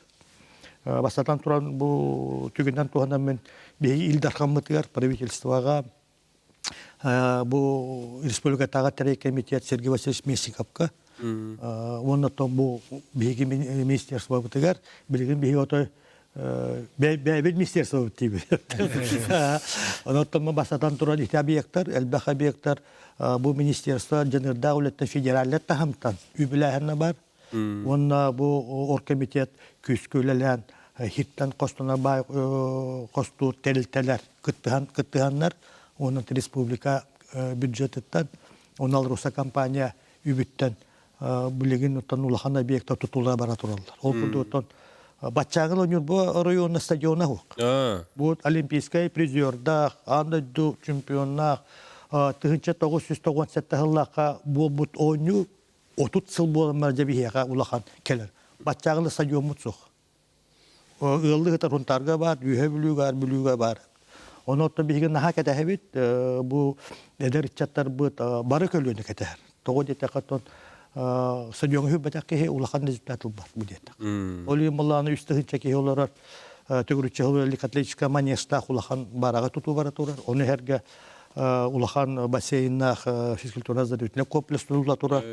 Басатан туран бу түгенден тугандан мен беги илдар хаммытыгар правительствога бу республикатагы терәһә комитет Сергей Васильевич Мессиковка оннотон бу беги министерство бутыгар билеген беги отой бәбет министерство тиби. Онотон басатан туран ите объекттар, алба объекттар бу министерство жанырда улетте федераллы тахамтан үбүләһенә бар. Онна бу оргкомитет күскөләлән хиттан костона бай косту телтелер кыттыганнар. Онын республика бюджеттен онал руса компания үбүттен билеген оттан улахан объекттар тутулар бара туралар. Ол курдуттан Батчагыл ойнур бу районный стадиона хук. Бу олимпийский призерда, андыду чемпионнах, тыгынча 997 жыллакка бу бут ойну 30 жыл болмар жабиһага улахан келер. Батчагыл стадион мутсук. Ыллыгы тарунтарга бар, бүлүгөр бар. Онотто биген наха кетебит, бу эдерчаттар бут бары көлөнү кетер. Того дете катон стадион хүббәтәкке улахан результат бар бу дете. Олимпиаданы үстәгенчәке олар төгүрүче хөллек атлетика манежда улахан барага туту бара турар. Оны һәргә улахан бассейннах физкультура задүтне комплекс турла турар.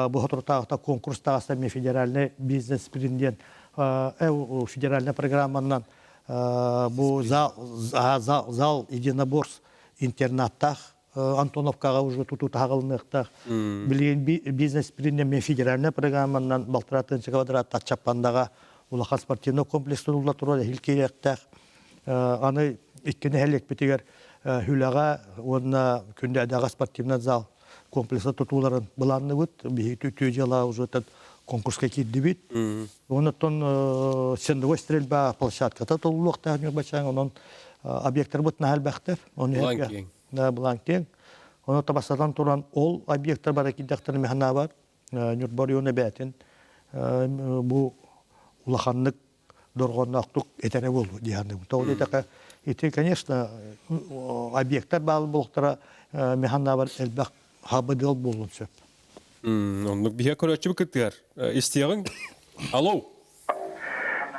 Бу хатыртагы конкурста сами федеральный бизнес президент федеральная программанан бу зал единоборств интернаттах Антоновкага уже туту тагылныктах билген бизнес президент федеральная программанан Балтыратынчы квадрат Тачапандага улахан спортивный комплекс турла турар хилкеректах аны иккене хелек битигер хүлага онна күндә дагы спортивный зал комплексы тутуларын буланны бут бихи түтү жала уже конкурска кирдибит. Онотон сендовой стрельба площадката толулуакта бачаң, онон объекттер бут нахалбактер. Бланкең. Да, бланкең. Оны табасадан туран ол объекттер бар киддактар механа бар. Нюрборионы бәтин. Бу улаханнык доргоннактук этере болду дияны. Тоолы така ити, конечно, объекттер бал булуктара механа бар элбак хабыдыл болун сөп. Онлук бия көрөчү кыттыр. Истиягың? Алло.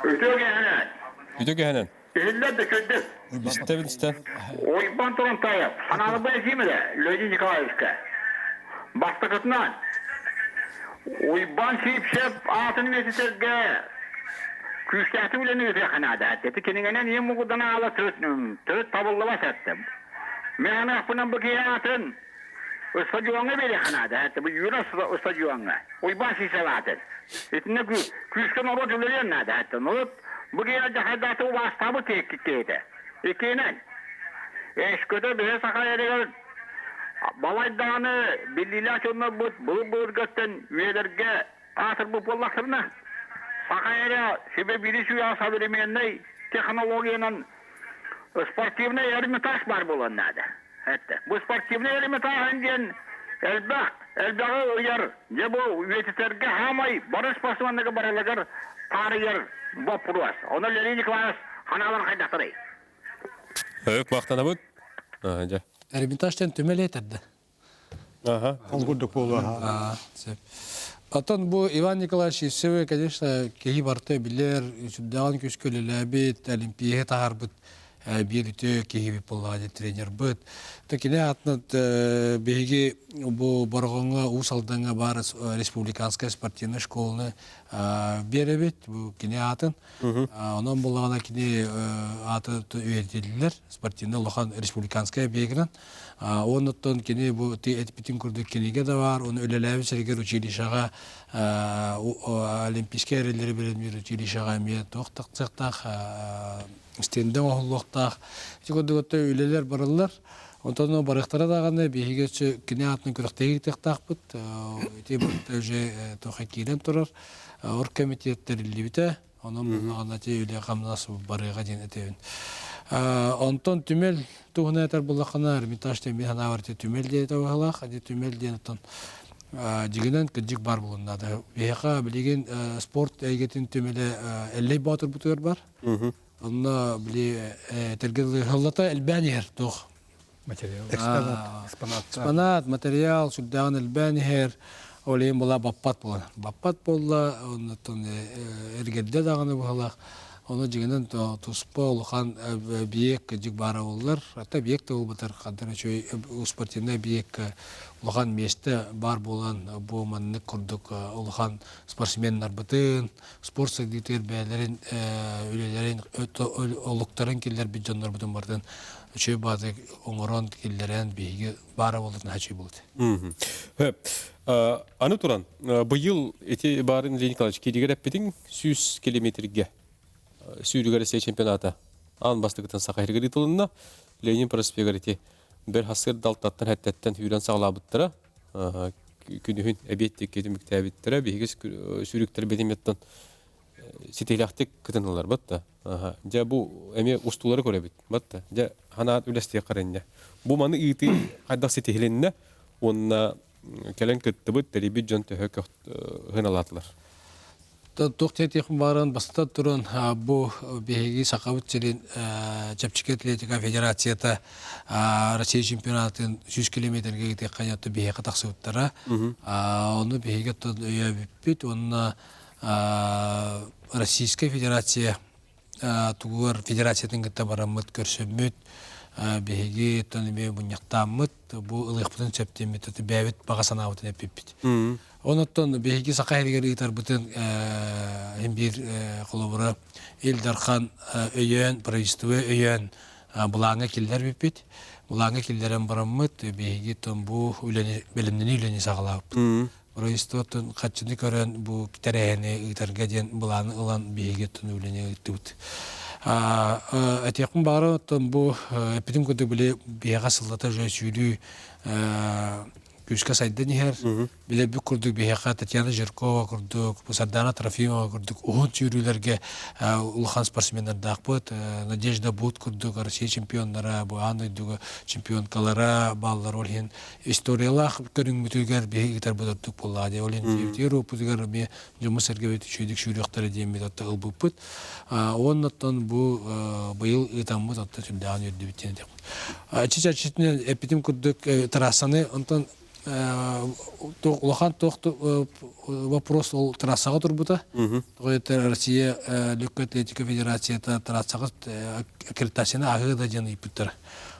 Үтөге ханан. Истебин. Ойбан Турунтаев, саналы бәзимеде, Леонид Николаевичка. Бастықытынан. Ойбан сейпшеп, атын месетерге күштәті білені өте қанады. Әттеті кенігенен ең мұғыдана ала түрт табылды бас әттім. Мен ақпынан бұкей атын ұстадионға бере қанады. Әтті бұл үйір ұстадионға. Ойбан сейсел атын. Әтіне күшкен ору жүлерен әді. Әтті нұлып бұкей жақайдаты ұбастабы кейді. Екенен. Эшкөдө бе сака эрегер балайданы биллиле чонна бұл götten üyelerge atır bu bollaklarına saka ere sebe birisi yasa veremeyenler teknolojiyanın sportivne Ermitaj var bulanlarda. Hatta bu sportivne Ermitaj hangen elbağı uyar je bu üyetlerge hamay barış pasmanlığı baralıgar tarihler bu purvas. Onu Lenin klas hanalan kaydaktırı. Höp вақтана бут. Жа. Эрмитажтен түмел етерді. Ага. Олгурдук болу. Отон бу Иван Николаевич Исеуе, конечно, кеги барты билер, сүбдаган көскөлелі бит, олимпияға тағар бит, bir ütü kehibi polladı trener bud. Tekine atnat begi bu borgonga usaldanga bar respublikanskaya sportivna şkolunu berebet bu kine atın. Ondan bollagana kine atı üyetildiler sportivna lohan respublikanskaya begiran. Ondan kine bu etpitin kurduk kinege de var. Onu ölelevi serger училищага олимпийский эрелери белен bir училищага мие токтак стенден оғылуқтақ. Көдігітті үйлелер барылар. Онтан барықтара дағаны бейгесі кіне атын күріқтегі тектақ бұд. Өте бұд өже тоқа кейден тұрар. Ор комитеттер үлі біті. Оның бұлағына те үйле қамнасы барыға ден әтеуін. Онтан түмел туғына әтер бұлақына Эрмитажтен мен хана барты түмел дейті оғылақ. Әде түмел дейін ұтын дегенен кіджік бар бұлынады. Бейқа білеген спорт әйгетін түмелі әллей батыр бұтығыр бар. Онна били тергелы халлата элбанихер тох Материал. экспонат материал сүддаган элбанихер олейм була баппат болла оннан эргедде даганы була оны жигенен туспа улхан биек жиг бара боллар ата биек те болбатар кадыр чөй спортивный биек улхан месте бар болан бу манны курдук улхан спортсменнар бытын спорт сагдитер бәләрен үлеләрен олуктарын киллер бит жаннар бутын бардан чөй базы оңорон киллерен биге бара болдун хачы булды. Аны туран быйыл эти барын Леонид Николаевич кедигер эппетиң 100 километрге Сүйрүгөр Россия чемпионаты. Ан бастыгытын сакайрыгы тылында Ленин проспектите бер хасыр далтаттан хаттаттан хүрән саглабыттыра. Күнүһүн әбиеттик кетимиктә биттире. Бигес сүрүктер бедеметтен сителяктык кытыналар батта. Жа бу эме устулары көрө бит. Батта. Жа ханат үлестие каранна. Бу маны ити кайда сетеленне онна келен кыттыбыт терибит жон төһөк хыналатлар. Тоқтетихин барын баста турun bu беги сакавытчылын Чапчик атлетика федерацията Россия чемпионатын 100 километрге кетек канятты беги катаксыбыттара. Оны беги өйөбүппүт, оны Российская федерация тугур федерациятын кытта барамыт көрсөммүт беги тонеме буняктамыт бу ылыктын септемит бәбит багасанабытын эппиппит. Онуттан беги сакайрыгы итар бутын бир колобура Элдархан өйөн правительство өйөн булаңа килдер биппит. Булаңа килдерен барамыт беги тон бу белемнени үлени сагалап. Правительствотун качыны көрөн бу китерени итарга ден буланы улан беги тон үлени итүт. Атекун бары тон бу эпидем көдө биле бега сыллата жөсүлү Күшка сайдан ихер, биле бик курдук бихака Татьяна Жиркова курдук, Сардана Трофимова курдук, угун чүйрүлерге улхан спортсмендар дақпыт, Надежда Бут курдук, Россия чемпиондара, бу Анна дуга чемпионкалара, баллар олхен, историялах көрүң мүтүгер бихи гитар будырдук боллади, олхен жевтер опудугар ме жумус эргебет чүйдик шүйрөктөр демет атта ылбыппыт. Оннаттан бу быйыл ытамбыт атта сүлдаган үрдү биттен деп. Чичачитне эпитим курдук трассаны, онтан улахан тоқты вопрос ол трассаға турбута. Это Россия легкая атлетика федерация трассаға аккредитацияны ағыда жаны иппіттір.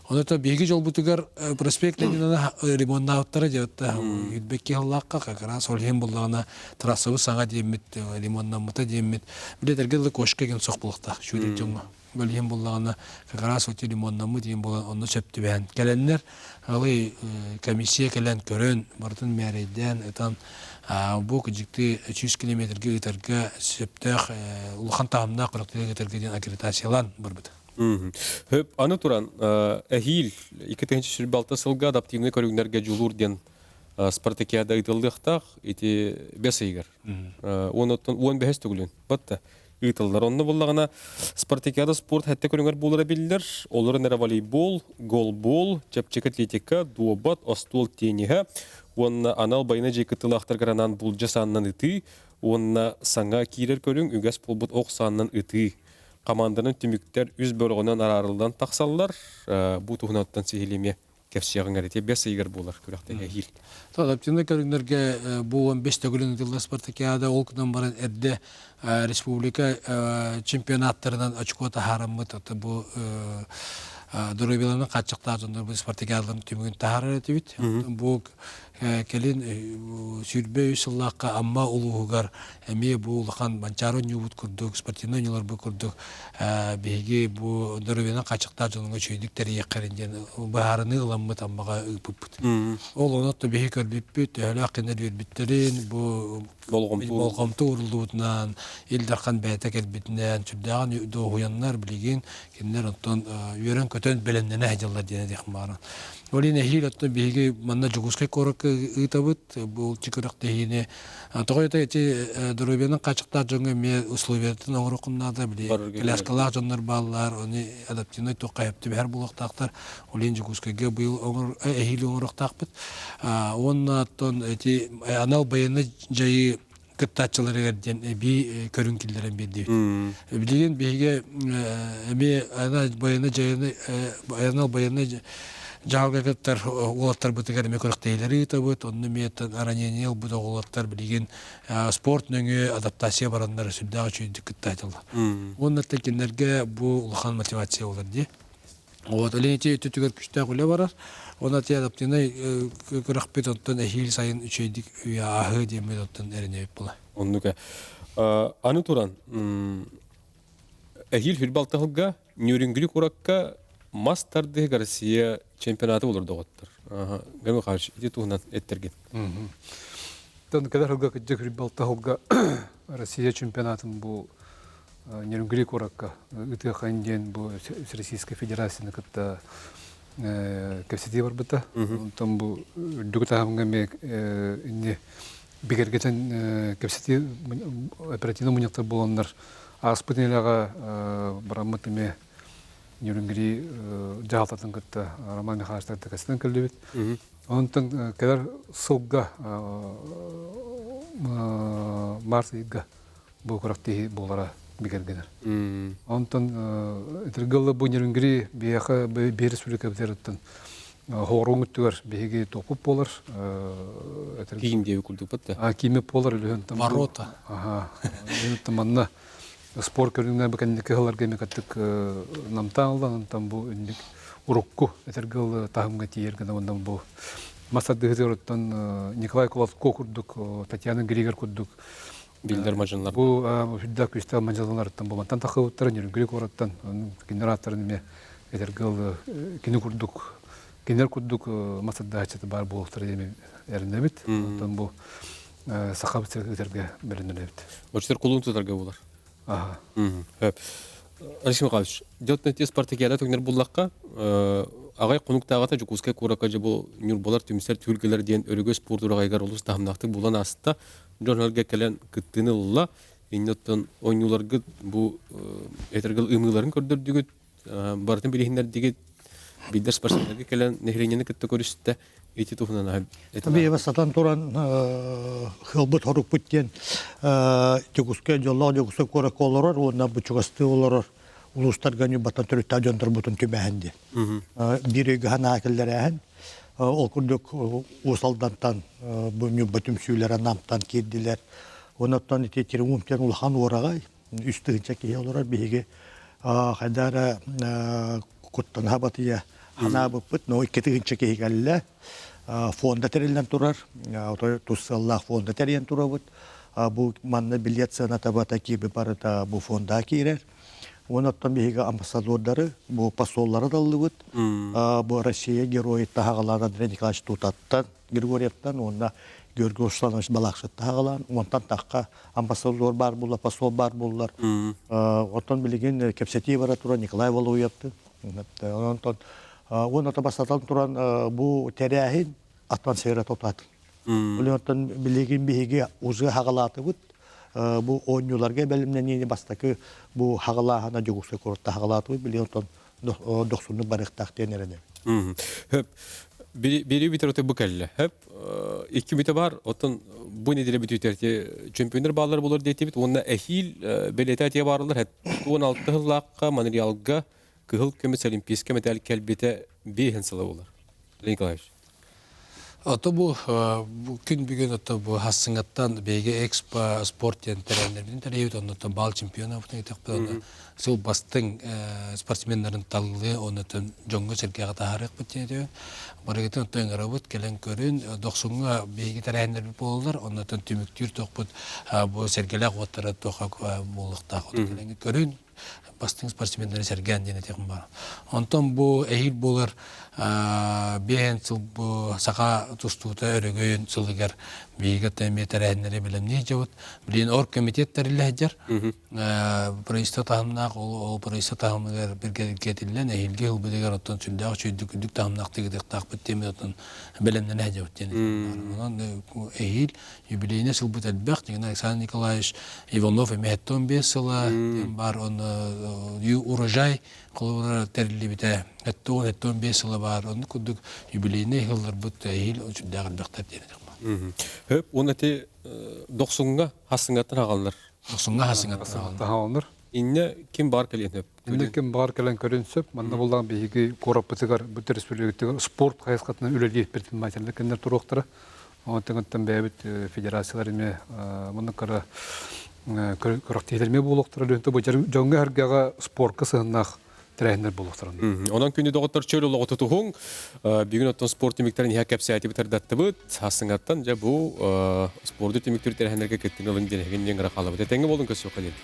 Оны беги жол бутыгар проспект Ленинана ремонтна ауттары жауытта. Үдбекке аллаққа қақыра солхен болдағына трассабы саңа деймет, ремонтна мұта деймет. Білетергелі кошқа ген соқ болықта. Шүрек жоңға. Бөлген болдағына қақыра соти ремонтна мұ дейм болған оны сөпті бән. Кәләнлер алы комиссия кәлән көрін, бартын мәрейден, этан бұл күдікті 300 километрге өтірге сөптіқ ұлған тағымна құрықтығы өтірге ден аккредитациялан бір біді. Хөп, аны туран, әхил, 2006 сылға адаптивный көрігнерге жулур ден спартакиада ұйтылдықтақ, еті бәс егер. Он бәхес түгілін, бәтті. Үйтылдар. Онны болағына спартакиада спорт хәтті көріңер болыра білдер. Оларын әрі волейбол, голбол, чәпчек атлетика, дуобат, остол тенеға. Онна анал байына жекітілі ақтарғаранан бұл жасанынан үті. Онна саңа кейрер көрің үгәс болбыт оқсанынан үті. Команданың түміктер үз бөлігінен арарылдан тақсалар. Бұ тұғынаттан сейілеме кәпсияғын әрете бәс егер болар көріқті әйіл. Адаптивный көрігнерге бұл 15 төгілін ұтылды спартакиада олқыдан баран әрді республика чемпионаттарынан очкота харамыт. Бұл Дұрыбелінің қатшықтар жондар бұл спартакиадаларын түмігін тахар әретебет. Бұл келін сүрбе үйсіллаққа амма ұлығығар әме бұл ұлған банчары нүбіт күрдік, спортивный өнелер бұл күрдік. Беге бұл Дұрыбелінің қатшықтар жоныңға чөйдіктер еққарынден бағарыны ұламмыт аммаға ұйпыппыт. Ол онатты беге көрбеппет, әлі ақындар вербеттерін, бұл болғамты ұрылдуытынан, елдаққан бәйті кәлбетінен, сүрдіған доғуянлар білеген, кендер онтан үйерін көтен бәлемнені әжалар дене деқім барын. Олин әхил отты беге манна жүгізгі қорықы ұйтабыт, бұл чекіріқ дейіне. Тоғайта әте Дұрыбенің қачықтар жоңы ме условиятын оңырықыннада біле. Кәләскалақ жонлар балылар, оны адаптивный тоққа әпті бәр болықтақтар. Олин жүгізгіге бұл әхил оңырықтақпыт. Онна аттон әте анал байыны жайы кыттачылар эгерден би көрүнкүлдөрөн берди. Билген беге эме ана байына жайыны аянал байына жаугаттар олаттар бутыгар эме көрөктейлери табыт, онны меттен араненел бу олаттар билген спорт нөңө адаптация барандар сүлдөгө чүйдүк кыттачылар. Онны текендерге бу улхан мотивация болор ди. Вот эленти түтүгөр күчтө куле барар. Ona adaптивный көрөкпөт оттон эхил сайын үчөйдик ахы демет оттон эренеп була. Оннука. Аны туран. Эхил футболтагга Нюрингли куракка Мастарды Россия чемпионаты болор доготтор. Гэмэ каршы ити тугунан эттерген. Тан кадар хылга кыджык футболтагга Россия чемпионатын бу Нюрингли куракка ыты ханден бу Российской Федерацияны кытта кәсети бар бұта. Онтан бұл дүгіт ағымға ме бігергетен кәсети оперативны мұнияқтар боландар аспытынелаға барамыты ме Нюрингри жағалтатын күтті Роман Михайловичтарды кәсетен көлді бет. Онтан кәдер сылға марс егға бұл күрақтегі болара бігергенер. Онтан этергелі бұл Нюрингри бияқа бері сүрек әбдеріттен хоғырың үттігер бейге топып болар. Кейім деуі күлді бұтты? Кейімеп болар. Ворота. Манна спорт көріңден бәкәнлікі ғылар кәмек әттік намтан алдан, онтан бұл үндік ұрыққу этергелі тағымға тиерген. Ондан бұл Масады ғызырыттан Николай Кулатко күрдік, Татьяна Григор күрдік. Билдер мажанлар. Бұл хүдді күшті мажанларыттан болмантан тақылыттары, Нюрингли қораттан, генераторын этергелі кені күрдік. Кенер күрдік Масады ғачаты бар болықтары деме әрінде бет. Онтан бұл сақабы сәргетерге бәрінді бет. Очтар құлын тұтарға болар? Аха. Алексей Михайлович, делать спартакиада төгнер буллакка, агай конуктагата жукускай курака жабу нюрболар түмсер түлгелер ден өрөгө спортура гайгар улус тахмнакты булан аста жоналга келен кыттыны улла иннеттен ойнуларга бу этергел ымыларын көрдөрдүгүт бартын билихинер диге бидер спортсмендерге келен нехренени кытта көрүстө эти туфнана Tabii vasatan turan hılbıt horuk bütyen tekuske jollo tekuske kora koloror ona bu çukastı oloror uluslar ganyu batan törütta jontor butun tümehendi. Biri gahana akillere ol kurduk usaldantan bu nyu batım süylere namtan kirdiler. Onattan ite tirumumten ulhan oragay üstünce ki oloror bihige kadara kuttan habatiya hana bu put no ikketince ki galle fonda terilen turar. Tussallah fonda terilen turabut. Bu manna bilet sanata bataki bir parata bu fonda kirer. Onattan bihiga ambasadorları bu pasolları da aldıvut. Bu Rusya geroyu tahagalarda Nikolaş Tutat'tan Grigoriev'tan onda görgü uçlanmış balakşıt tahagalan. Ondan takka ambasador bar bullar, pasol bar bullar. Ondan bilgin kepseti var turan Nikolay Valov yaptı. Ondan Ondan basatan turan bu terihin atman seyret otatın. Ondan bilgin bihigi uzun hagalatı bud. Bu oyuncularga belimden yeni bastaki bu hagalahana joguksa kortta hagalatı bud. Bilgin ondan 90'lık barıktak denirene. Hep biri biter öte bu kelle. Hep iki bite var. Otan bu nedile bütüterti çempiyonlar bağlar bulur diye tibit. Onda ehil beletatiye varılır. Hep 16 hılakka manriyalga kıhıl kömüs olimpiyaska medal kelbete bir hensala olur. Nikolaevич. Ото bu gün bugün ото bu hasıngattan BG Expo sport yenterenlerinin tereyut ondan bal çempiyonu bu tekrar sil bastın sportmenlerin tallığı ondan jongo sergiye taharik bitiyor. Barıgıtın ondan arabut gelen körün 90'a BG terenler bollar ondan tümüktür tokput bu sergiler otara tokak bolukta gelen körün bastın sportmenleri sergen diye tekrar var. Ondan bu ehil bolar ben bu saka tustuta örgüyün sılgar biga temeterenleri bilim ne cevut bilin or komitetler hajar proista tahmnak ol proista tahmlar bir getilen ehilge ul bilegar otan sündaq çüdük tahmnak tigdik taqbit temeton bilimden hajavut yani ondan ehil jubileyine sılbut elbaq yani Alexander Nikolaevich Ivanov emetton besala var on urojay kolora terli bite etton besala var onu kuduk jubileyine yıllar bu ehil sündaq elbaqtar yani Hep onu te 90'a hasıngattan ağallar. 90'a hasıngattan Tahalanır. İnne kim bar kelen hep? Şimdi kim bar gelen körünsöp, manda boldan bihigi korap bitigar, bütün respublikatigar sport hayskatına üleliyet birtin maçlarda kendiler turuqtara. Onun tengitten beyabit federasiyalar ime manda kara karakterlerime buluqtara. Lönte bu jonga hergaga sportka sığınaq trener buluqtara. Ondan күнде доғыттар чөл олы ғоты тұхың, бүгін оттан спорт темектерін ең кәп сәйті бітір датты бұд, hasыңаттан жа бұл спорты темектер тәрәхендерге кеттің өлің денеген ең ғырақ алып. Тәңгі болдың көсі өқален.